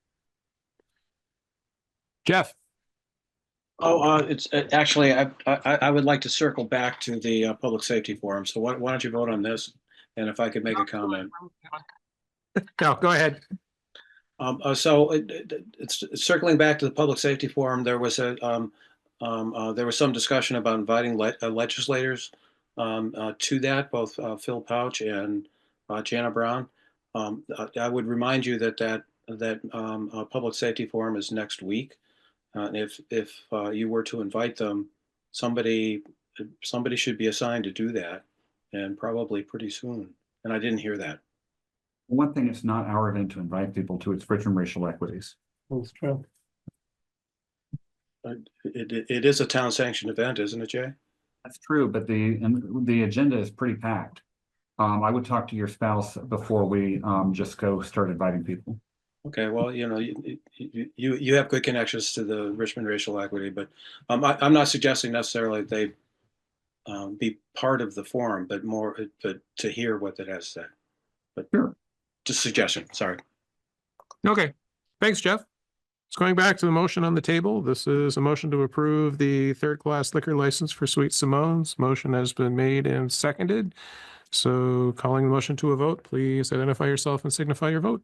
S1: Jeff?
S2: Oh, it's actually, I would like to circle back to the public safety forum. So why don't you vote on this? And if I could make a comment.
S1: No, go ahead.
S2: So it's circling back to the public safety forum. There was some discussion about inviting legislators to that, both Phil Pouch and Jana Brown. I would remind you that public safety forum is next week. If you were to invite them, somebody should be assigned to do that, and probably pretty soon. And I didn't hear that.
S3: One thing, it's not our event to invite people to, it's Richmond Racial Equities.
S5: That's true.
S2: It is a town sanctioned event, isn't it, Jay?
S3: That's true, but the agenda is pretty packed. I would talk to your spouse before we just go start inviting people.
S2: Okay, well, you have good connections to the Richmond Racial Equity, but I'm not suggesting necessarily they be part of the forum, but to hear what it has to say. But
S3: sure.
S2: Just suggestion, sorry.
S1: Okay, thanks, Jeff. It's going back to the motion on the table. This is a motion to approve the third-class liquor license for Sweet Simones. Motion has been made and seconded. So calling the motion to a vote, please identify yourself and signify your vote.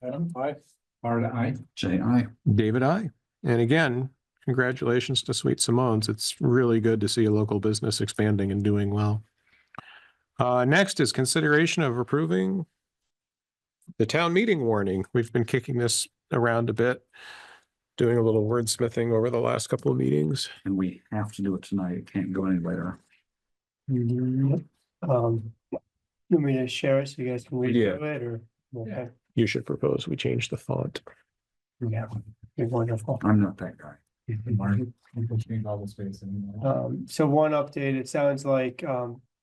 S7: Adam, I.
S4: Bart, aye.
S3: Jay, I.
S1: David, I. And again, congratulations to Sweet Simones. It's really good to see a local business expanding and doing well. Next is consideration of approving the town meeting warning. We've been kicking this around a bit, doing a little wordsmithing over the last couple of meetings.
S3: And we have to do it tonight. It can't go any later.
S5: You want me to share it so you guys can read
S1: Yeah.
S5: through it or? Okay,
S1: You should propose we change the font.
S5: yeah, you're wonderful.
S3: I'm not that guy.
S4: All the space and.
S5: So one update, it sounds like,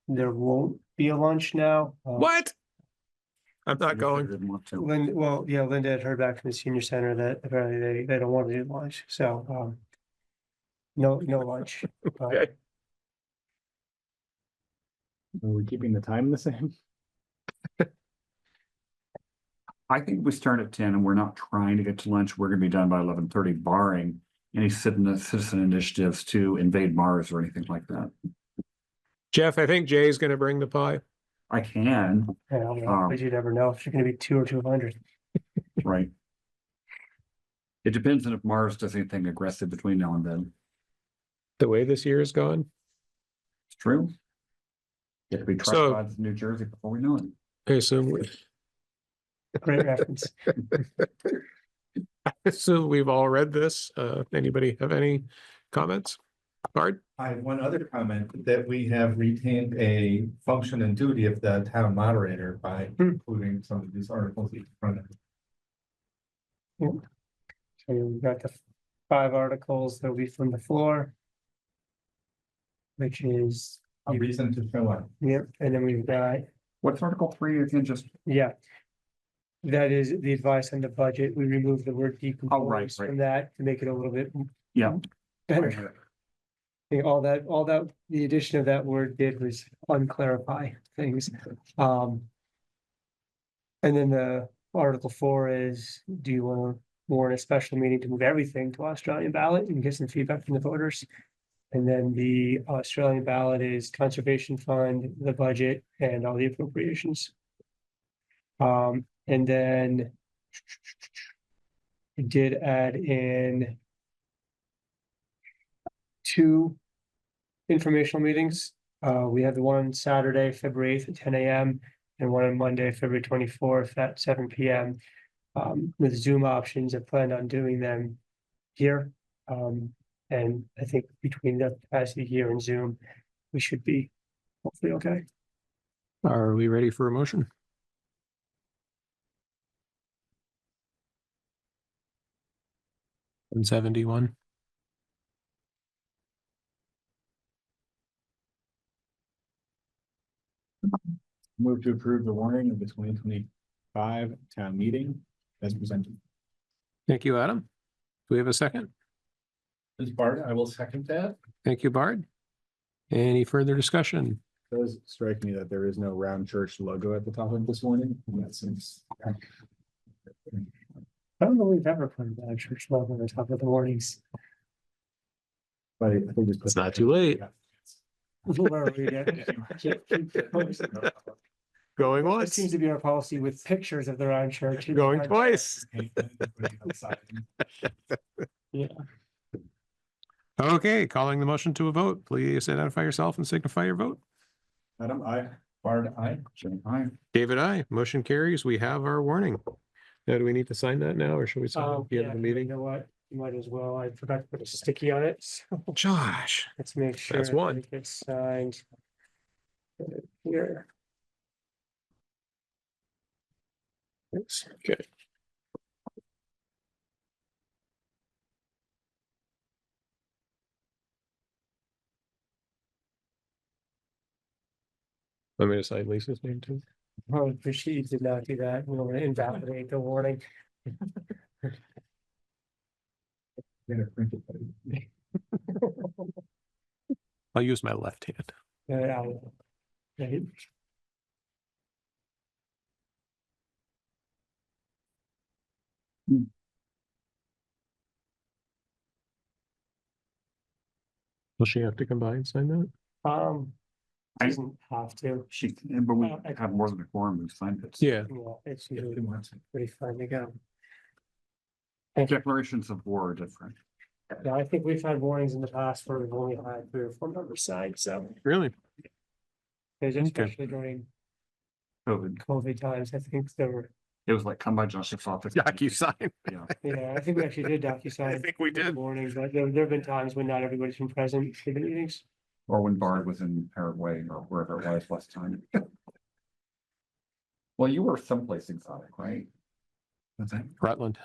S5: there won't be a lunch now.
S1: What? I'm not going.
S3: Didn't want to.
S5: Linda had heard back from the senior center that apparently they don't want to do lunch, so, no lunch.
S1: Okay.
S7: Are we keeping the time the same?
S3: I think we start at 10 and we're not trying to get to lunch. We're gonna be done by 11:30 barring any citizen initiatives to invade Mars or anything like that.
S1: Jeff, I think Jay's gonna bring the pie.
S3: I can,
S5: But you never know if you're gonna be 2 or 200.
S3: right? It depends on if Mars does anything aggressive between now and then.
S1: The way this year is gone.
S3: It's true. Get to be
S1: So-
S3: tripods in New Jersey before we know it.
S1: I assume,
S5: Great reference.
S1: so we've all read this. Anybody have any comments? Bart?
S4: I have one other comment, that we have retained a function and duty of the town moderator by including some of these articles in front of.
S5: So we've got the 5 articles that'll be from the floor. Which is,
S4: A reason to show up.
S5: yep, and then we've got,
S3: What's Article 3 again? Just,
S5: yeah. That is the advice on the budget. We removed the word decompose
S3: right.
S5: from that to make it a little bit
S3: yeah.
S5: better. I think all that, the addition of that word did was unclarify things. And then the Article 4 is, do you want to warn a special meeting to move everything to Australian ballot and get some feedback from the voters? And then the Australian ballot is conservation fund, the budget, and all the appropriations. And then we did add in 2 informational meetings. We have the one on Saturday, February 8th at 10 a.m. and one on Monday, February 24th at 7 p.m. With Zoom options. I plan on doing them here. And I think between the capacity here and Zoom, we should be hopefully okay.
S1: Are we ready for a motion? And 71.
S7: Move to approve the warning of the 2025 town meeting as presented.
S1: Thank you, Adam. Do we have a second?
S4: Ms. Bart, I will second that.
S1: Thank you, Bart. Any further discussion?
S7: It does strike me that there is no round church logo at the top of this warning. And that seems.
S5: I don't know if we've ever put a church logo on the top of the warnings.
S7: But I think
S1: It's not too late.
S5: Where are we at?
S1: Going
S5: That
S1: once,
S5: seems to be our policy with pictures of the round church.
S1: going twice.
S5: Yeah.
S1: Okay, calling the motion to a vote. Please identify yourself and signify your vote.
S7: Adam, I.
S4: Bart, I.
S3: Jim, aye.
S1: David, I. Motion carries. We have our warning. Now, do we need to sign that now, or should we sign it at the end of the
S5: You
S1: meeting?
S5: know what? You might as well. I forgot to put a sticky on it. So
S1: Josh,
S5: let's make sure.
S1: That's one.
S5: It gets signed. Here.
S1: thanks. Okay. Want me to sign Lisa's name too?
S5: Oh, she did not do that. We want to invalidate the warning.
S1: I'll use my left hand.
S5: Right.
S1: Will she have to come by and sign that?
S3: I-
S5: Doesn't have to.
S3: But we
S5: I-
S3: have more than a quorum who signed it.
S1: Yeah,
S5: Yeah, it's usually pretty fun to go.
S3: Declarations of war are different.
S5: Yeah, I think we've had warnings in the past where we've only had 3 or 4 members signed, so
S1: really?
S5: especially during
S3: COVID.
S5: COVID times, I think there were,
S3: It was like, come by Joseph's office.
S1: DocuSign.
S3: Yeah.
S5: yeah, I think we actually did
S1: I
S5: DocuSign.
S1: think we did.
S5: Warnings, but there have been times when not everybody's been present for the meetings.
S3: Or when Bard was in Paraguay or wherever it was last time. Well, you were someplace exotic, right? What's that?
S1: Rutland.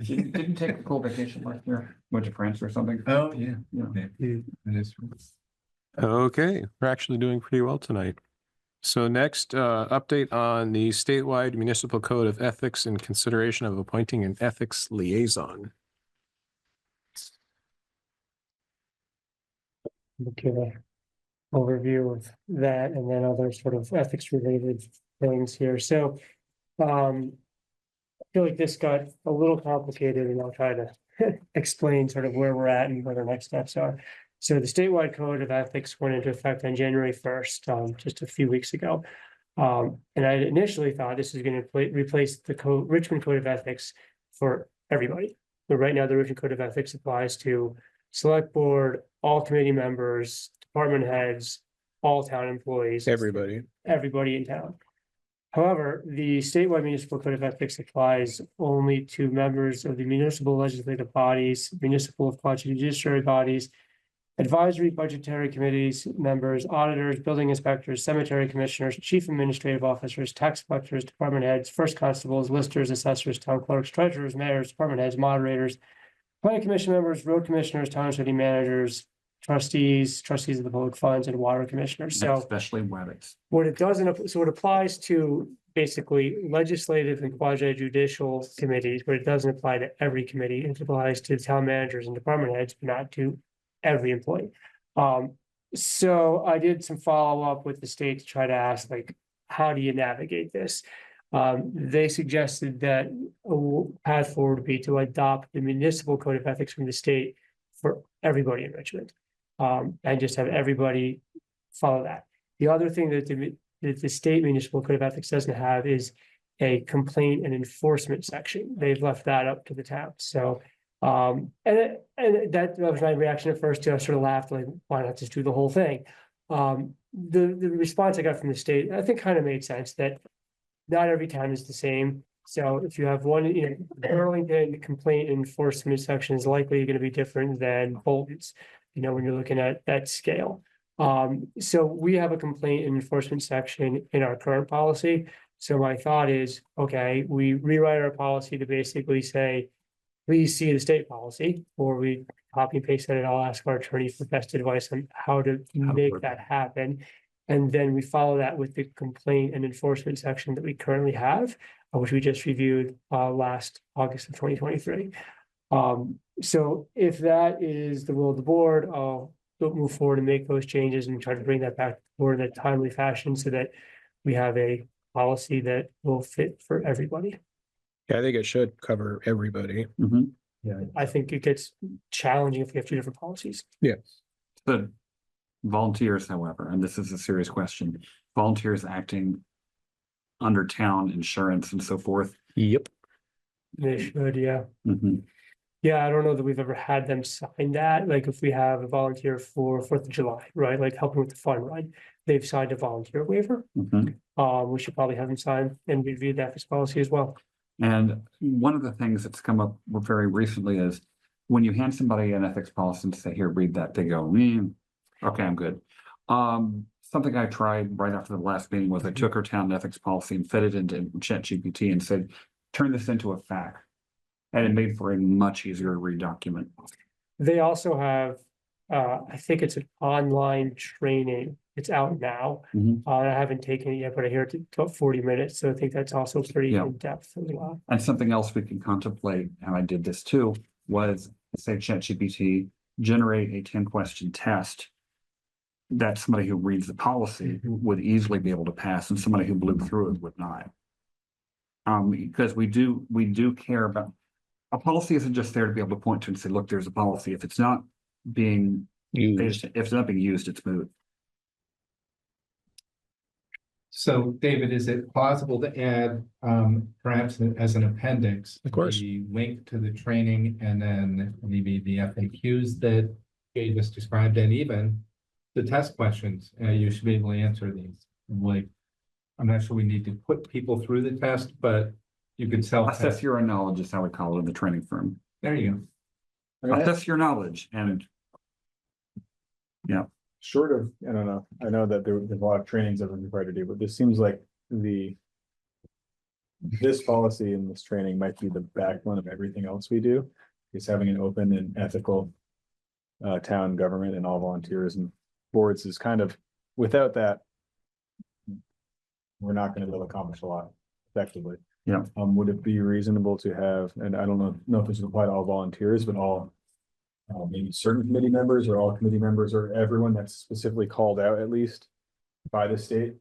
S3: Didn't take a cool vacation last year, went to France or something?
S4: Oh, yeah.
S3: Yeah.
S4: It is.
S1: Okay, we're actually doing pretty well tonight. So next, update on the statewide municipal code of ethics in consideration of appointing an ethics liaison.
S5: Give a overview of that and then other sort of ethics related things here. So, I feel like this got a little complicated and I'll try to explain sort of where we're at and what our next steps are. So the statewide code of ethics went into effect on January 1st, just a few weeks ago. And I initially thought this was going to replace the Richmond Code of Ethics for everybody. But right now, the Richmond Code of Ethics applies to select board, all committee members, department heads, all town employees.
S1: Everybody.
S5: Everybody in town. However, the statewide municipal code of ethics applies only to members of the municipal legislative bodies, municipal quasi-judiciary bodies, advisory budgetary committees, members, auditors, building inspectors, cemetery commissioners, chief administrative officers, tax collectors, department heads, first constables, listers, assessors, town clerks, treasurers, mayors, department heads, moderators, planning commission members, road commissioners, town city managers, trustees of the public funds, and water commissioners. So
S3: Especially WebEx.
S5: what it doesn't, so it applies to basically legislative and quasi judicial committees, but it doesn't apply to every committee. It applies to town managers and department heads, but not to every employee. So I did some follow up with the state to try to ask, like, how do you navigate this? They suggested that a path forward would be to adopt the municipal code of ethics from the state for everybody in Richmond. And just have everybody follow that. The other thing that the state municipal code of ethics doesn't have is a complaint and enforcement section. They've left that up to the town. So, and that was my reaction at first too. I sort of laughed, like, why not just do the whole thing? The response I got from the state, I think, kind of made sense, that not every town is the same. So if you have one, Burlington complaint enforcement section is likely going to be different than Bolton's, when you're looking at that scale. So we have a complaint and enforcement section in our current policy. So my thought is, okay, we rewrite our policy to basically say, please see the state policy, or we copy and paste it, and I'll ask our attorney for best advice on how to make that happen. And then we follow that with the complaint and enforcement section that we currently have, which we just reviewed last August of 2023. So if that is the will of the board, I'll move forward and make those changes and try to bring that back to the board in a timely fashion so that we have a policy that will fit for everybody.
S1: Yeah, I think it should cover everybody.
S3: Mm-hmm.
S5: I think it gets challenging if we have two different policies.
S3: The volunteers, however, and this is a serious question, volunteers acting under town insurance and so forth.
S1: Yep.
S5: They should, yeah.
S3: Mm-hmm.
S5: Yeah, I don't know that we've ever had them sign that. Like if we have a volunteer for 4th of July, right? Like helping with the fun ride, they've signed a volunteer waiver.
S3: Mm-hmm.
S5: We should probably have them sign and review the ethics policy as well.
S3: And one of the things that's come up very recently is when you hand somebody an ethics policy and say, here, read that, they go, okay, I'm good. Something I tried right after the last meeting was I took our town ethics policy and fed it into ChatGPT and said, turn this into a FAQ. And it made for a much easier to read document.
S5: They also have, I think it's an online training. It's out now. I haven't taken it yet, but I hear it's about 40 minutes. So I think that's also pretty in depth as well.
S3: And something else we can contemplate, and I did this too, was say ChatGPT, generate a 10-question test that somebody who reads the policy would easily be able to pass, and somebody who blew through it would not. Because we do care about, a policy isn't just there to be able to point to and say, look, there's a policy. If it's not being used, it's moot.
S4: So, David, is it possible to add, perhaps as an appendix,
S1: of course,
S4: the link to the training and then maybe the FAQs that you just described, and even the test questions? You should be able to answer these. Like, I'm not sure we need to put people through the test, but you can
S3: Assess your knowledge is how we call it in the training firm.
S4: There you go.
S3: Assess your knowledge, and
S7: short of, I don't know, I know that there's a lot of trainings that we're required to do, but this seems like this policy and this training might be the backbone of everything else we do, is having an open and ethical town government and all volunteers and boards is kind of, without that, we're not gonna be able to accomplish a lot effectively.
S3: Yeah.
S7: Would it be reasonable to have, and I don't know if this would apply to all volunteers, but all maybe certain committee members or all committee members or everyone that's specifically called out at least by the state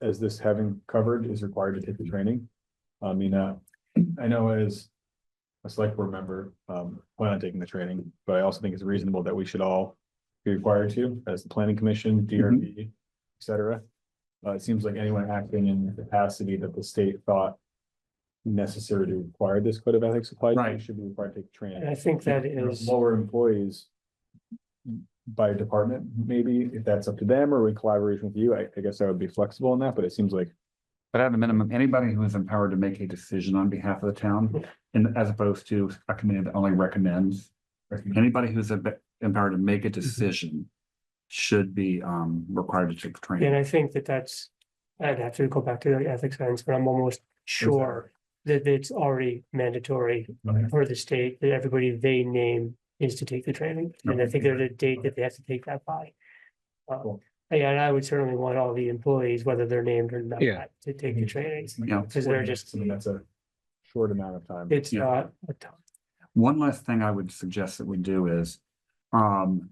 S7: as this having covered is required to take the training? I mean, I know as a select board member, plan on taking the training, but I also think it's reasonable that we should all be required to, as the planning commission, DRB, et cetera. It seems like anyone acting in the capacity that the state thought necessary to require this code of ethics applied to
S3: Right.
S7: should be required to take training.
S5: And I think that
S7: You know,
S5: is,
S7: lower employees by department, maybe if that's up to them or in collaboration with you, I guess I would be flexible on that, but it seems like.
S3: But at a minimum, anybody who is empowered to make a decision on behalf of the town, and as opposed to a committee that only recommends. Anybody who's empowered to make a decision should be required to take the
S5: and
S3: training.
S5: I think that I'd have to go back to the ethics science, but I'm almost sure that it's already mandatory for the state, that everybody they name is to take the training. And I think there's a date that they have to take that by.
S7: Cool.
S5: Yeah, and I would certainly want all the employees, whether they're named or not,
S1: Yeah.
S5: to take the training.
S3: Yeah.
S5: Because they're just,
S7: I mean, that's a short amount of time.
S5: it's
S3: Yeah.
S5: not a ton.
S3: One last thing I would suggest that we do is, when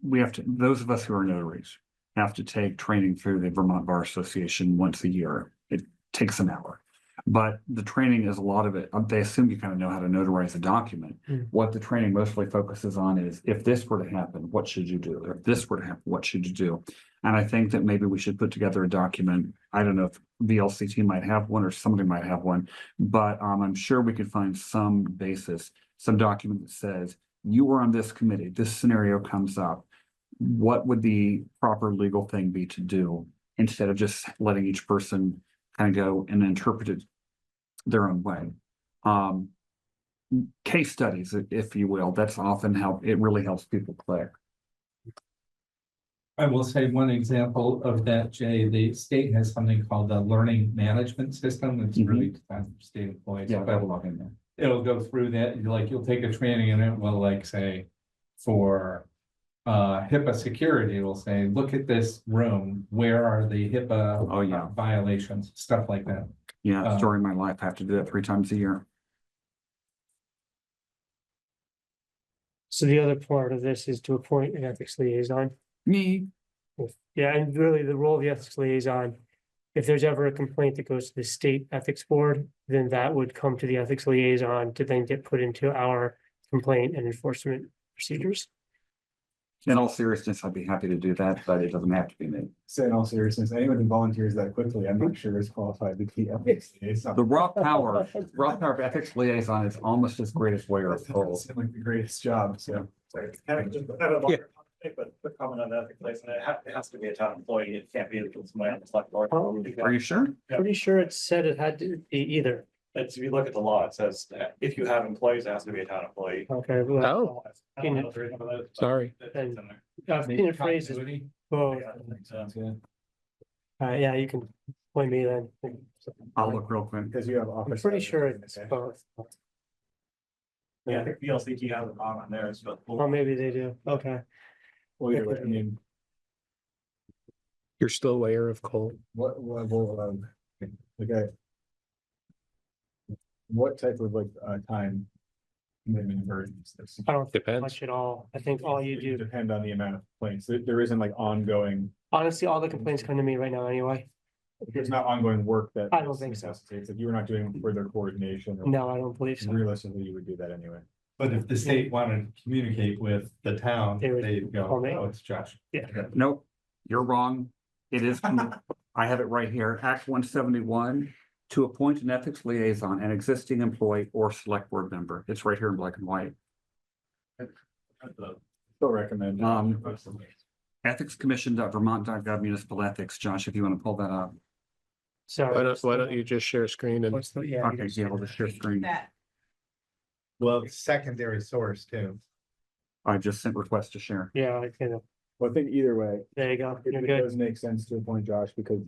S3: we have to, those of us who are notaries have to take training through the Vermont Bar Association once a year. It takes an hour. But the training is a lot of it. They assume you kind of know how to notarize a document.
S5: Mm.
S3: What the training mostly focuses on is, if this were to happen, what should you do? If this were to happen, what should you do? And I think that maybe we should put together a document. I don't know if VLCT might have one or somebody might have one, but I'm sure we could find some basis, some document that says, you were on this committee, this scenario comes up. What would the proper legal thing be to do, instead of just letting each person kind of go and interpret it their own way? Case studies, if you will, that's often how it really helps people click.
S4: I will say one example of that, Jay, the state has something called the learning management system. It's really designed for state employees.
S3: Yeah,
S4: but
S3: that'll log in there.
S4: It'll go through that, you'll take a training and it will say for HIPAA security, it will say, look at this room, where are the HIPAA
S3: Oh, yeah.
S4: violations, stuff like that.
S3: Yeah, story of my life. I have to do that 3 times a year.
S5: So the other part of this is to appoint an ethics liaison.
S3: Me.
S5: Yeah, and really the role of the ethics liaison, if there's ever a complaint that goes to the state ethics board, then that would come to the ethics liaison to then get put into our complaint and enforcement procedures.
S3: In all seriousness, I'd be happy to do that, but it doesn't have to be me.
S7: Say in all seriousness, anyone who volunteers that quickly, I'm not sure is qualified to be ethics liaison.
S3: The raw power of ethics liaison is almost as great as lawyer of
S7: That
S3: toll.
S7: seems like the greatest job, so.
S12: But comment on that, because it has to be a town employee, it can't be somebody on the select board.
S3: Are you sure?
S5: Pretty sure it said it had to be either.
S12: It's, if you look at the law, it says that if you have employees, it has to be a town employee.
S5: Okay. well,
S1: Oh.
S12: I don't know if there's one of those, but
S1: Sorry.
S12: it's in there.
S5: I've seen it phrased as both.
S12: Yeah, I think so.
S5: Yeah, you can point me then.
S3: I'll look real quick.
S7: Because you have
S5: I'm
S7: office.
S5: pretty sure
S7: hours,
S5: it's
S7: okay.
S5: both.
S12: Yeah, I think VLCT has a bond on there, so.
S5: Or maybe they do. Okay.
S7: Well, either way, I mean,
S1: You're still layer of coal.
S7: what level of, okay. What type of time commitment burden is this?
S5: I don't think
S1: Depends.
S5: much at all. I think all you
S7: It
S5: do,
S7: Depend on the amount of complaints. There isn't like ongoing,
S5: honestly, all the complaints come to me right now anyway.
S7: there's not ongoing work that.
S5: I don't think so.
S7: necessitates, like you were not doing further coordination. or-
S5: No, I don't believe so.
S7: Realistically, you would do that anyway.
S4: But if the state wanted to communicate with the town,
S5: They would
S4: they'd go,
S5: call me.
S4: oh, it's Josh.
S5: Yeah.
S3: Nope, you're wrong. It is, I have it right here. Act 171, to appoint an ethics liaison, an existing employee or select board member. It's right here in black and white.
S7: Still recommend.
S3: Ethicscommission.vermont.gov municipal ethics. Josh, if you want to pull that up.
S5: So.
S1: Why don't you just share screen and
S5: What's the, yeah. you
S3: Okay,
S5: can-
S3: yeah, I'll just share screen.
S11: That,
S4: Well, secondary source too.
S3: I just sent request to share.
S5: Yeah, I kind of,
S7: Well, I think either way,
S5: there you go.
S7: it
S5: You're
S7: it
S5: good.
S7: does make sense to appoint Josh because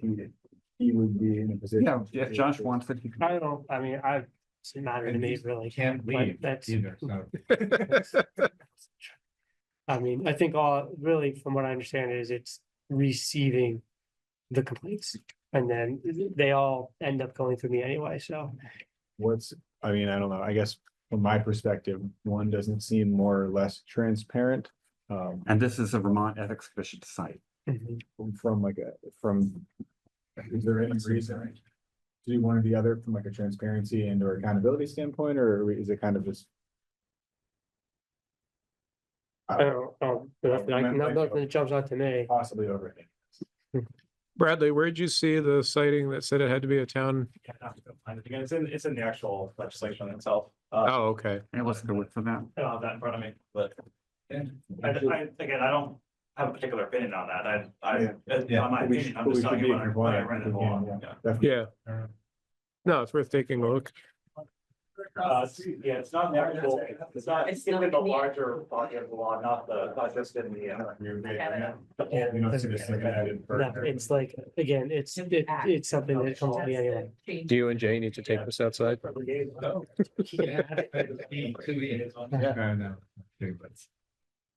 S7: he would be in a position.
S3: Yeah, if Josh wants it, he can.
S5: I don't, I mean, it doesn't matter to me really.
S4: Can't
S5: but
S4: leave
S5: that's-
S4: either, so.
S5: I mean, I think really, from what I understand is it's receiving the complaints. And then they all end up going through me anyway, so.
S7: I mean, I don't know, I guess from my perspective, one doesn't seem more or less transparent.
S3: And this is a Vermont Ethics Commission site.
S7: From is there any reason to do one or the other from like a transparency and or accountability standpoint, or is it kind of just?
S5: I don't know, nothing that jumps out to me.
S7: Possibly overthinking.
S1: Bradley, where'd you see the citing that said it had to be a town?
S12: Yeah, I have to go find it again. It's in the actual legislation itself.
S1: Oh, okay.
S3: Yeah, let's go with for that.
S12: I don't have that in front of me, but. Again, I don't have a particular opinion on that. On my opinion, I'm just telling you what I read in the law. Yeah.
S1: Yeah. No, it's worth taking a look.
S12: Yeah, it's not the actual, it's in the larger body of the law, not just in the.
S7: You don't see this like added.
S5: No, it's like, again, it's something that comes to me anyway.
S1: Do you and Jay need to take this outside?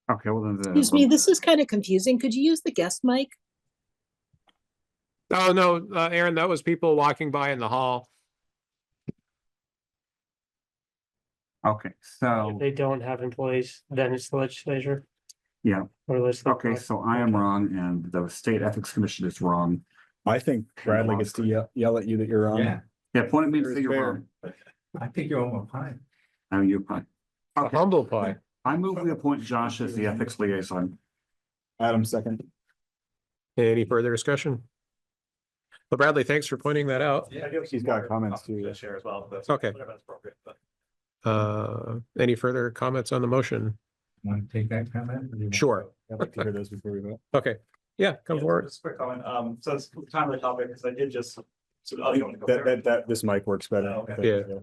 S3: Okay, well then.
S13: Excuse me, this is kind of confusing. Could you use the guest mic?
S1: Oh, no, Aaron, that was people walking by in the hall.
S3: Okay, so,
S5: If they don't have employees, then it's the legislature.
S3: yeah,
S5: Or the.
S3: okay, so I am wrong and the State Ethics Commission is wrong.
S7: I think Bradley gets to yell at you that you're wrong.
S4: Yeah,
S3: Yeah, point at me to
S7: Fair
S3: say
S7: is
S3: you're
S7: fair.
S3: wrong.
S4: I think you're almost fine.
S3: Oh, you're fine.
S1: A
S3: Okay,
S1: humble pie.
S3: I move we appoint Josh as the ethics liaison.
S7: Adam second.
S1: Any further discussion? Well, Bradley, thanks for pointing that out.
S12: Yeah, I do have
S7: He's
S12: some
S7: got
S12: more
S7: comments
S12: to
S7: too.
S12: share as well. That's
S1: Okay.
S12: whatever that's appropriate, but.
S1: Any further comments on the motion?
S4: Want to take that comment? or do you want-
S1: Sure.
S7: I'd like to hear those before we vote.
S1: Okay. Yeah, come
S12: Yeah,
S1: forward.
S12: Just a quick comment. So it's kind of the topic because I did just. So, oh, you want to go there?
S7: This mic works better.
S12: Oh, okay.
S1: Yeah.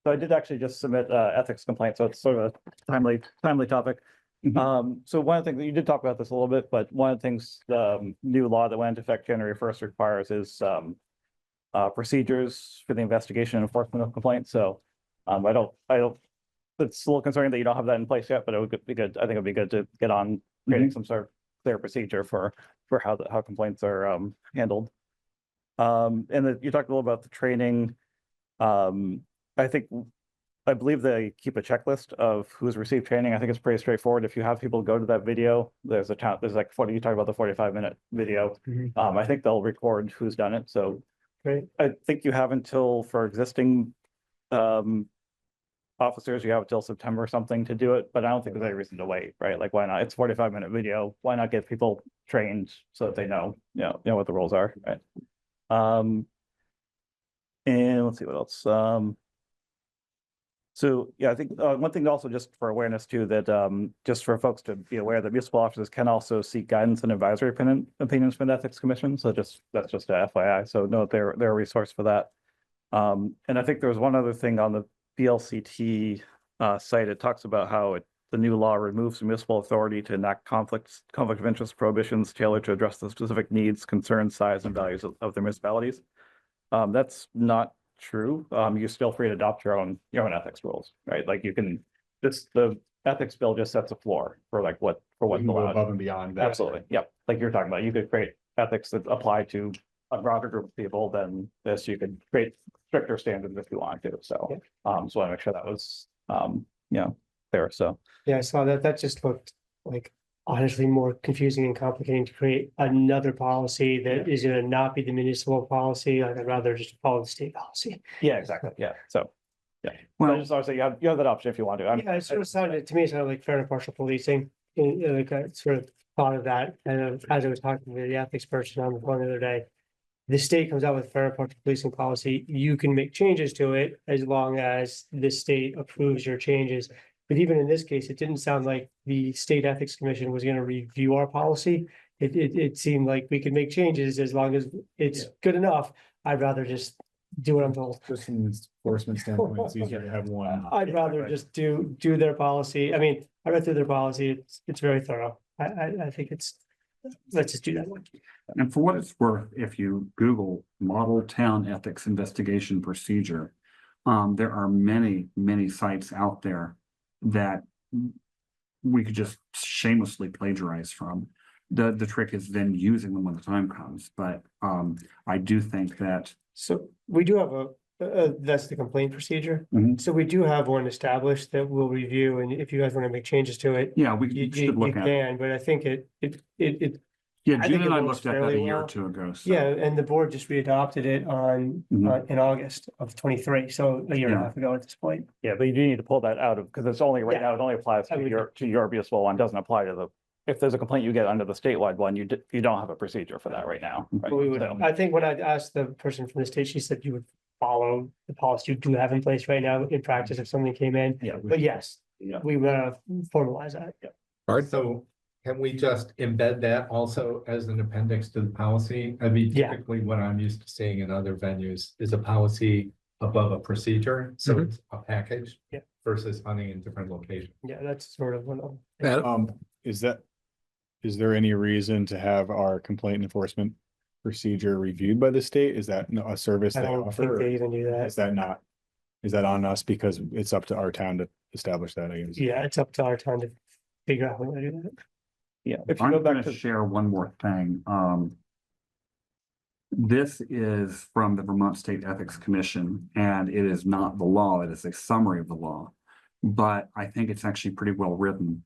S14: So I did actually just submit ethics complaint, so it's sort of a timely topic. So one of the things, you did talk about this a little bit, but one of the things, the new law that went into effect January 1st requires is procedures for the investigation and enforcement of complaints. So I don't, it's a little concerning that you don't have that in place yet, but it would be good. I think it'd be good to get on creating some sort of clear procedure for how complaints are handled. And then you talked a little about the training. I believe they keep a checklist of who's received training. I think it's pretty straightforward. If you have people go to that video, there's like 40, you talk about the 45-minute video. I think they'll record who's done it. So
S5: Great.
S14: I think you have until, for existing officers, you have until September or something to do it, but I don't think there's any reason to wait, right? Like, why not? It's a 45-minute video. Why not get people trained so that they know what the rules are, right? And let's see what else. So yeah, I think one thing also just for awareness too, that just for folks to be aware that municipal officers can also seek guidance and advisory opinions from the Ethics Commission. So that's just a FYI. So know that they're a resource for that. And I think there was one other thing on the BLCT site. It talks about how the new law removes municipal authority to enact conflict of interest prohibitions tailored to address the specific needs, concerns, size, and values of the municipalities. That's not true. You're still free to adopt your own ethics rules, right? Like you can, the ethics bill just sets a floor for like what's allowed.
S7: Above and beyond that.
S14: Absolutely. Yep. Like you're talking about, you could create ethics that apply to a broader group of people than this. You could create stricter standards if you want to. So, so I want to make sure that was, there. So.
S5: Yeah, I saw that. That just looked like honestly more confusing and complicating to create another policy that is going to not be the municipal policy. Like, I'd rather just follow the state policy.
S14: Yeah, exactly. Yeah. So, yeah.
S3: Well-
S14: Well, I just always say you have that option if you want to.
S5: Yeah, it sort of sounded, to me, it sounded like fair and partial policing. Like I sort of thought of that. And as I was talking to the ethics person on the phone the other day, the state comes out with fair and partial policing policy. You can make changes to it as long as the state approves your changes. But even in this case, it didn't sound like the State Ethics Commission was going to review our policy. It seemed like we could make changes as long as it's good enough. I'd rather just do what I'm told.
S7: Just from an enforcement standpoint, it's easier to have one.
S5: I'd rather just do their policy. I mean, I read through their policy. It's very thorough. I think let's just do that one.
S3: And for what it's worth, if you Google Model Town Ethics Investigation Procedure, there are many, many sites out there that we could just shamelessly plagiarize from. The trick is then using them when the time comes, but I do think that.
S5: So we do have that's the complaint procedure.
S3: Mhm.
S5: So we do have one established that we'll review, and if you guys want to make changes to it,
S3: Yeah, we
S5: you
S3: should look at it.
S5: can, but I think it,
S3: Yeah,
S5: I
S3: Gina
S5: think
S3: and
S5: it
S3: I
S5: works
S3: looked at that a
S5: fairly
S3: year or
S5: well.
S3: two ago. So.
S5: yeah, and the board just readopted it in August of 23, so a year and a
S3: Yeah.
S5: half ago at this point.
S14: Yeah, but you do need to pull that out of, because it's only right
S5: Yeah.
S14: now, it only applies
S5: I
S14: to
S5: would-
S14: your municipal one, doesn't apply to the. If there's a complaint you get under the statewide one, you don't have a procedure for that right now. right?
S5: But we would,
S14: So-
S5: I think when I asked the person from the state, she said you would follow the policy you do have in place right now in practice if something came in.
S14: Yeah.
S5: But yes,
S14: Yeah.
S5: we would formalize that.
S1: Art?
S4: So can we just embed that also as an appendix to the policy? I mean,
S5: Yeah.
S4: typically what I'm used to seeing in other venues is a policy above a procedure, so
S1: Mhm.
S4: it's a package.
S5: Yeah.
S4: Versus hunting in different locations.
S5: Yeah, that's sort of one of.
S7: Is there any reason to have our complaint enforcement procedure reviewed by the state? Is that a service
S5: I
S7: they
S5: don't think
S7: offer?
S5: they even do
S7: Or is
S5: that.
S7: that not? Is that on us because it's up to our town to establish that? I guess.
S5: Yeah, it's up to our time to figure out how to do that.
S14: Yeah, if you
S3: I'm
S14: go back
S3: going
S14: to.
S3: to share one more thing. This is from the Vermont State Ethics Commission, and it is not the law. It is a summary of the law, but I think it's actually pretty well written.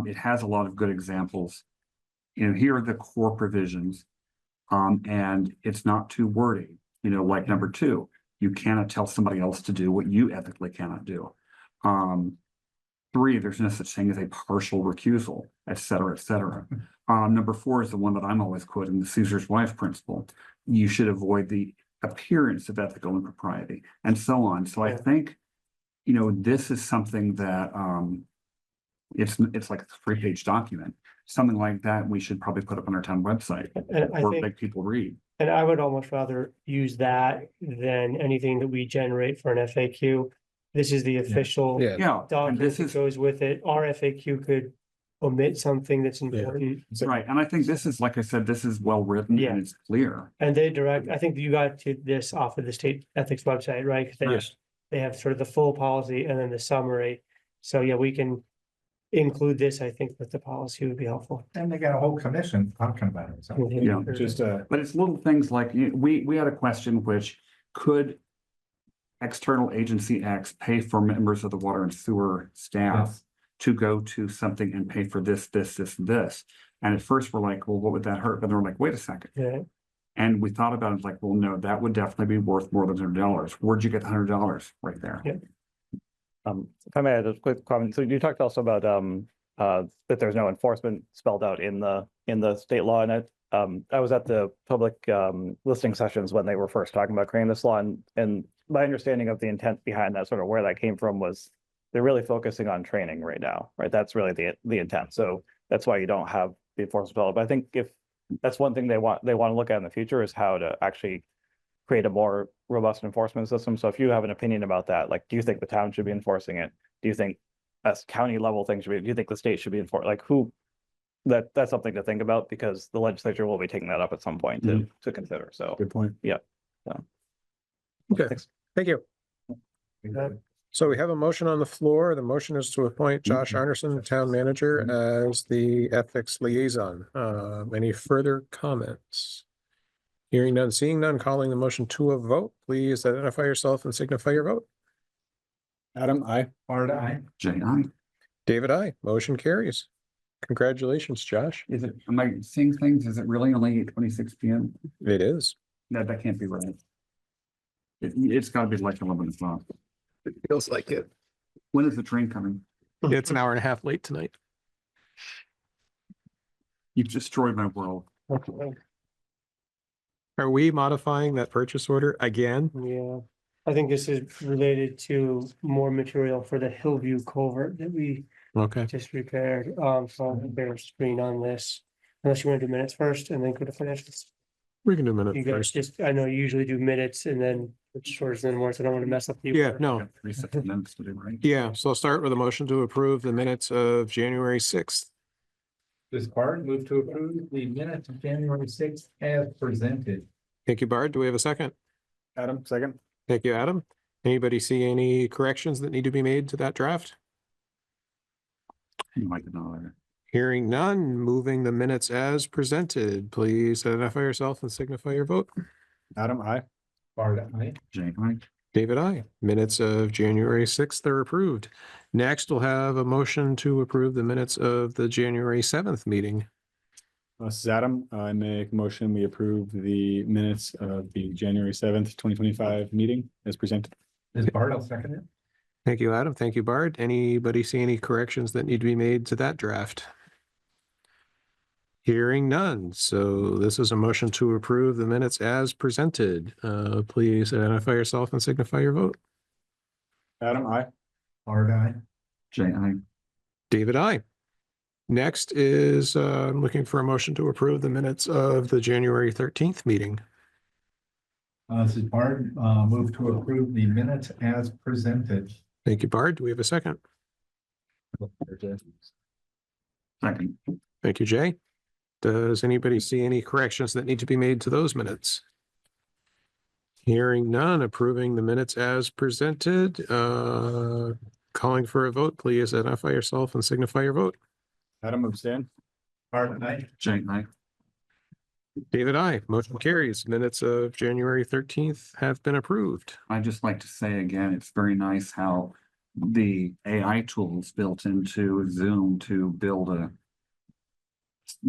S3: It has a lot of good examples. You know, here are the core provisions, and it's not too wordy. You know, like number 2, you cannot tell somebody else to do what you ethically cannot do. 3, there's no such thing as a partial recusal, et cetera, et cetera. Number 4 is the one that I'm always quoting, the Caesar's wife principle. You should avoid the appearance of ethical impropriety, and so on. So I
S5: Yeah.
S3: think, you know, this is something that it's like a 3-page document. Something like that we should probably put up on our town website
S5: And I
S3: or
S5: think,
S3: make people read.
S5: and I would almost rather use that than anything that we generate for an FAQ. This is the official
S1: Yeah.
S3: Yeah, and
S5: document
S3: this
S5: that
S3: is
S5: goes with it. Our FAQ could omit something that's important.
S3: right. And I think this is, like I said, this is well written
S5: Yeah.
S3: and it's clear.
S5: And they direct, I think you got to this off of the state ethics website, right? 'Cause
S1: Yes.
S5: they have sort of the full policy and then the summary. So yeah, we can include this, I think, with the policy would be helpful.
S4: And they got a whole commission talking about it, so.
S3: Yeah,
S7: Just
S3: But it's little things like, we had a question which could external agency X pay for members of the water and sewer staff
S4: Yes.
S3: to go to something and pay for this, this, this, and this? And at first we're like, well, what would that hurt? But then we're like, wait a second.
S5: Yeah,
S3: And we thought about it like, well, no, that would definitely be worth more than $100. Where'd you get the $100 right there?
S5: Yeah.
S14: If I may add a quick comment, so you talked also about that there's no enforcement spelled out in the state law, and I was at the public listening sessions when they were first talking about creating this law, and my understanding of the intent behind that, sort of where that came from, was they're really focusing on training right now, right? That's really the intent. So that's why you don't have the enforcement spelled out. But I think if that's one thing they want to look at in the future, is how to actually create a more robust enforcement system. So if you have an opinion about that, like, do you think the town should be enforcing it? Do you think that's county level thing should be, do you think the state should be enforced? Like, that's something to think about, because the legislature will be taking that up at some point to consider. So,
S7: good point.
S1: Okay,
S14: Thanks.
S1: thank you. So we have a motion on the floor. The motion is to appoint Josh Arneson, town manager, as the ethics liaison. Any further comments? Hearing none, seeing none, calling the motion to a vote. Please identify yourself and signify your vote.
S7: Adam, I.
S4: Art, I.
S3: Jay, aye.
S1: David, I. Motion carries. Congratulations, Josh.
S3: Am I seeing things? Is it really only 8:26 p.m.?
S1: It is.
S3: No, that can't be right. It's gotta be like 11 o'clock.
S1: It feels like it.
S3: When is the train coming?
S1: It's an hour and a half late tonight.
S3: You've destroyed my world.
S1: Are we modifying that purchase order again?
S5: yeah. I think this is related to more material for the Hillview culvert that we
S1: Okay.
S5: just repaired. So I'll bear screen on this. Unless you want to do minutes first and then go to financials.
S1: We can do minutes
S5: You guys
S1: first.
S5: just, I know you usually do minutes and then it's shorter than more, so I don't want to mess up the.
S1: Yeah, no,
S3: Three sets of minutes to do, right?
S1: yeah, so I'll start with a motion to approve the minutes of January 6th.
S4: This part, move to approve the minutes of January 6th as presented.
S1: Thank you, Bard. Do we have a second?
S7: Adam, second.
S1: Thank you, Adam. Anybody see any corrections that need to be made to that draft?
S3: You might know.
S1: Hearing none, moving the minutes as presented, please identify yourself and signify your vote.
S7: Adam, I.
S4: Bard, aye.
S3: Jane, aye.
S1: David, I. Minutes of January 6th are approved. Next, we'll have a motion to approve the minutes of the January 7th meeting.
S7: This is Adam. I make a motion, we approve the minutes of the January 7th, 2025 meeting as presented.
S4: This Bard, I'll second it.
S1: Thank you, Adam. Thank you, Bard. Anybody see any corrections that need to be made to that draft? Hearing none. So this is a motion to approve the minutes as presented. Please identify yourself and signify your vote.
S7: Adam, I.
S4: Bard, aye.
S3: Jane, aye.
S1: David, I. Next is I'm looking for a motion to approve the minutes of the January 13th meeting.
S4: This is Bard, move to approve the minutes as presented.
S1: Thank you, Bard. Do we have a second?
S3: Second.
S1: Thank you, Jay. Does anybody see any corrections that need to be made to those minutes? Hearing none, approving the minutes as presented, calling for a vote, please identify yourself and signify your vote.
S7: Adam, abstain.
S4: Bard, aye.
S3: Jane, aye.
S1: David, I. Motion carries. Minutes of January 13th have been approved.
S3: I'd just like to say again, it's very nice how the AI tools built into Zoom to build a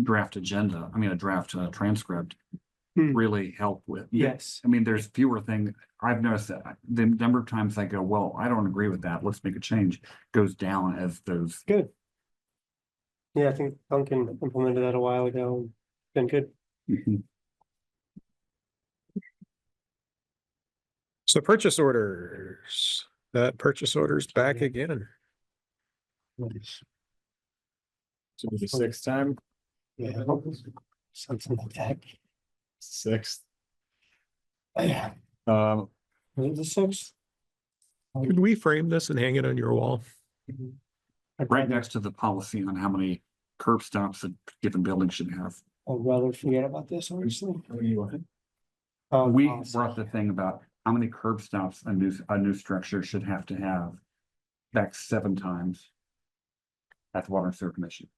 S3: draft agenda, a draft transcript really help with.
S5: Yes.
S3: I mean, there's fewer things. I've noticed that the number of times I go, well, I don't agree with that. Let's make a change, goes down as those.
S5: Good. Yeah, I think Duncan implemented that a while ago. Been good.
S1: So purchase orders, that purchase order's back again.
S7: So the sixth time,
S5: Yeah. Something like that.
S7: sixth.
S5: Yeah.
S7: Um,
S5: Was it the sixth?
S1: Could we frame this and hang it on your wall?
S3: Right next to the policy on how many curb stops a given building should have.
S5: I'd rather forget about this, honestly.
S3: We brought the thing about how many curb stops a new structure should have to have back 7 times at the Water and Sewer Commission.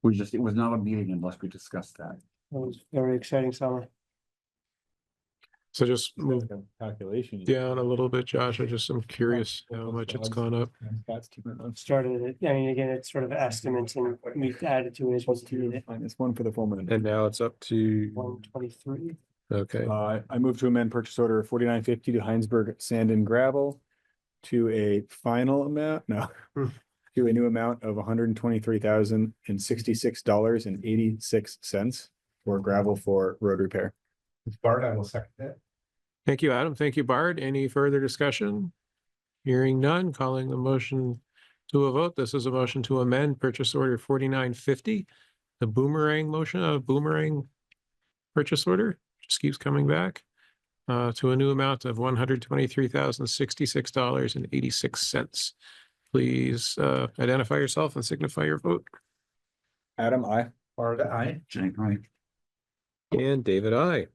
S3: It was not a meeting unless we discussed that.
S5: It was a very exciting summer.
S1: So just move
S7: calculation.
S1: down a little bit, Josh. I just am curious how much it's gone up.
S5: Started it, I mean, again, it's sort of estimates and we added to it as well to it.
S7: It's one for the full minute.
S1: And now it's up to,
S5: 123.
S1: okay.
S7: I move to amend purchase order 4950 to Hinesburg Sand and Gravel to a final amount, no, to a new amount of $123,066.86 for gravel for road repair.
S4: Bard, I will second that.
S1: Thank you, Adam. Thank you, Bard. Any further discussion? Hearing none, calling the motion to a vote. This is a motion to amend purchase order 4950. The boomerang purchase order just keeps coming back to a new amount of $123,066.86. Please identify yourself and signify your vote.
S7: Adam, I.
S4: Bard, aye.
S3: Jane, aye.
S1: And David, I.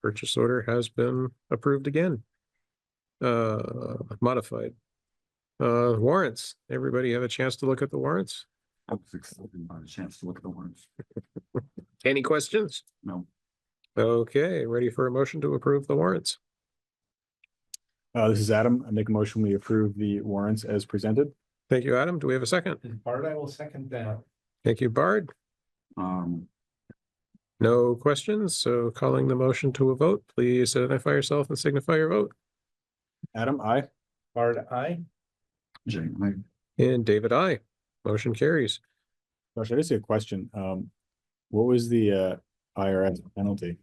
S1: Purchase order has been approved again. Modified. Warrants. Everybody have a chance to look at the warrants?
S3: I was excited about a chance to look at the warrants.
S1: Any questions?
S3: No.
S1: Okay, ready for a motion to approve the warrants?
S7: This is Adam. I make a motion, we approve the warrants as presented.
S1: Thank you, Adam. Do we have a second?
S4: Bard, I will second that.
S1: Thank you, Bard. No questions, so calling the motion to a vote, please identify yourself and signify your vote.
S7: Adam, I.
S4: Bard, aye.
S3: Jane, aye.
S1: And David, I. Motion carries.
S7: Gosh, I just have a question. What was the IRS penalty?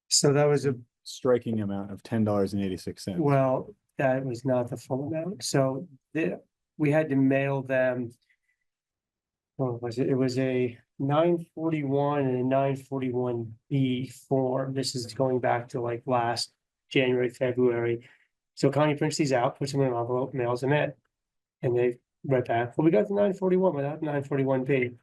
S5: So that was a,
S7: Striking amount of $10.86.
S5: well, that was not the full amount. So we had to mail them. What was it? It was a 941 and a 941B form. This is going back to like last January, February. So Connie prints these out, puts them in an envelope, mails them in. And they write back, well, we got the 941 without 941B.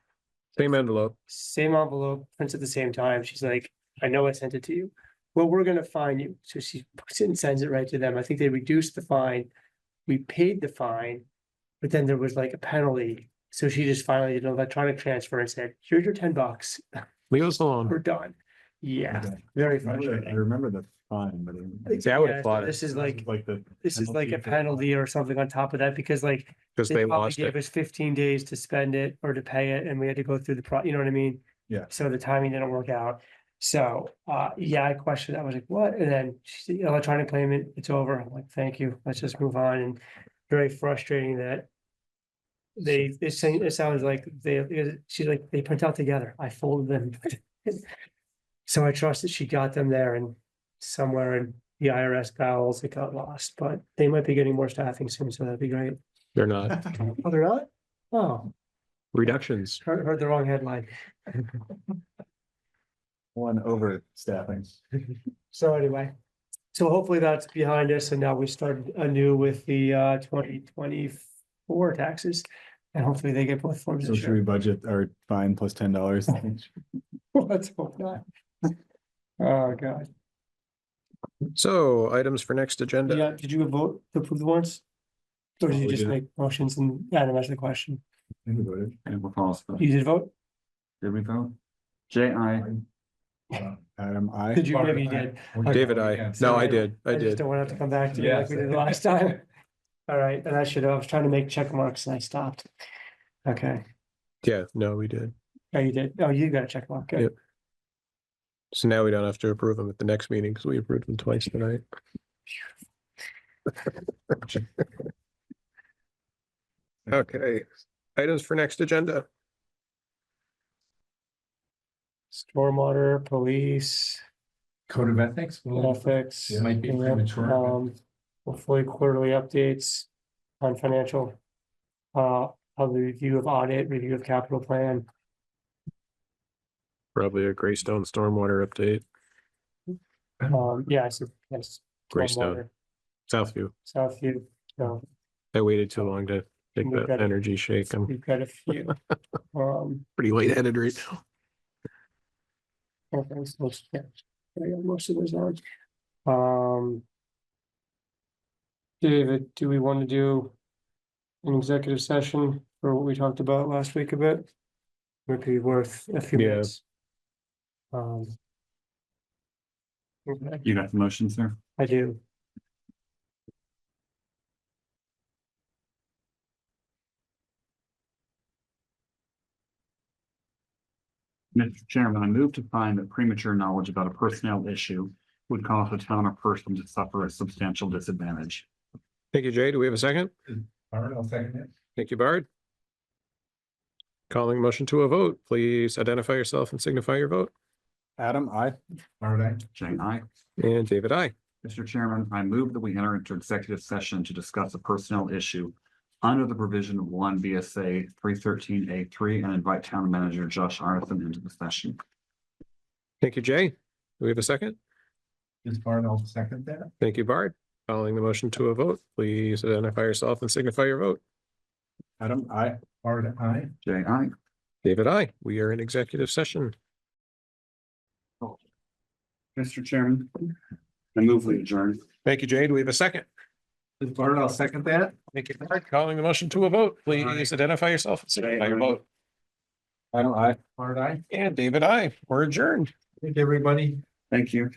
S1: Same envelope.
S5: Same envelope, prints at the same time. She's like, I know I sent it to you. Well, we're gonna fine you. So she puts it and sends it right to them. I think they reduced the fine. We paid the fine, but then there was like a penalty. So she just finally did an electronic transfer and said, here's your $10.
S1: Leave us
S5: We're
S1: alone.
S5: done. Yeah,
S3: Okay.
S5: very
S3: I
S5: frustrating.
S3: remember the fine, but.
S1: See, I would
S5: Yeah,
S1: have
S5: so
S1: thought it
S5: This is like,
S3: the.
S5: this is like a penalty or something on top of that, because like,
S1: because
S5: they
S1: they
S5: probably
S1: lost
S5: gave
S1: it.
S5: us 15 days to spend it or to pay it, and we had to go through you know what I mean?
S3: Yeah.
S5: So the timing didn't work out. So, yeah, I questioned, I was like, what? And then she said, electronic payment, it's over. I'm like, thank you, let's just move on. And very frustrating that it sounds like she's like, they print out together. I folded them. So I trust that she got them there, and somewhere in the IRS bowels, it got lost, but they might be getting more staffing soon, so that'd be great.
S1: They're not.
S5: Oh, they're not? Oh,
S1: Reductions.
S5: heard the wrong headline.
S3: One overstaffing.
S5: So anyway, so hopefully that's behind us, and now we start anew with the 2024 taxes. And hopefully they get both forms
S7: So
S5: of
S7: should we
S5: sure.
S7: budget our fine plus $10?
S5: Let's hope not. Oh, God.
S1: So items for next agenda.
S5: Yeah, did you vote to approve the warrants? Or did you
S3: We
S5: just
S3: did.
S5: make motions and Adam asked the question?
S3: We voted. And we'll call us.
S5: You did vote?
S3: Did we vote? J.I.
S7: Adam, I.
S5: Did you, maybe you did.
S1: David, I. No, I did. I
S5: just
S1: did.
S5: don't want to have to come back to you like we did the last time. All right, and I was trying to make check marks and I stopped. Okay,
S1: Yeah, no, we did.
S5: oh, you did, oh, you got a check mark, good.
S1: Yep. So now we don't have to approve them at the next meeting because we approved them twice tonight. Okay, items for next agenda.
S5: Stormwater, police,
S4: Code of ethics.
S5: ethics.
S4: It might be
S5: and,
S4: premature,
S5: Hopefully quarterly updates on financial. A review of audit, review of capital plan.
S1: Probably a Greystone stormwater update.
S5: Yeah, I said, yes.
S1: Greystone,
S5: Stormwater,
S1: Southview.
S5: Southview, so
S1: I waited too long to take
S5: We've
S1: that
S5: got it.
S1: energy shake. I'm
S5: we've got a few.
S1: pretty lightheaded right now.
S5: Okay, so, yeah, I got most of those on. David, do we want to do an executive session for what we talked about last week a bit? Might be worth a few
S1: Yeah.
S5: minutes. Okay,
S3: You got the motion, sir?
S5: I do.
S3: Mr. Chairman, I move to find that premature knowledge about a personnel issue would cause a town or person to suffer a substantial disadvantage.
S1: Thank you, Jay. Do we have a second?
S4: All right, I'll second it.
S1: Thank you, Bard. Calling motion to a vote. Please identify yourself and signify your vote.
S7: Adam, I.
S4: All right.
S3: J.I.
S1: And David, I.
S3: Mr. Chairman, I move that we enter into executive session to discuss a personnel issue under the provision of 1 VSA 313A3 and invite town manager Josh Arneson into the session.
S1: Thank you, Jay. Do we have a second?
S4: This part, I'll second that.
S1: Thank you, Bard. Calling the motion to a vote. Please identify yourself and signify your vote.
S7: Adam, I.
S4: Art, aye.
S3: J.I.
S1: David, I. We are in executive session.
S3: Mr. Chairman, I move we adjourn.
S1: Thank you, Jay. Do we have a second?
S4: This part, I'll second that.
S1: Thank you, Bard. Calling the motion to a vote. Please identify yourself and signify your vote.
S7: Adam, I.
S4: Art, aye.
S1: And David, I. We're adjourned.
S4: Thank you, everybody.
S3: Thank you.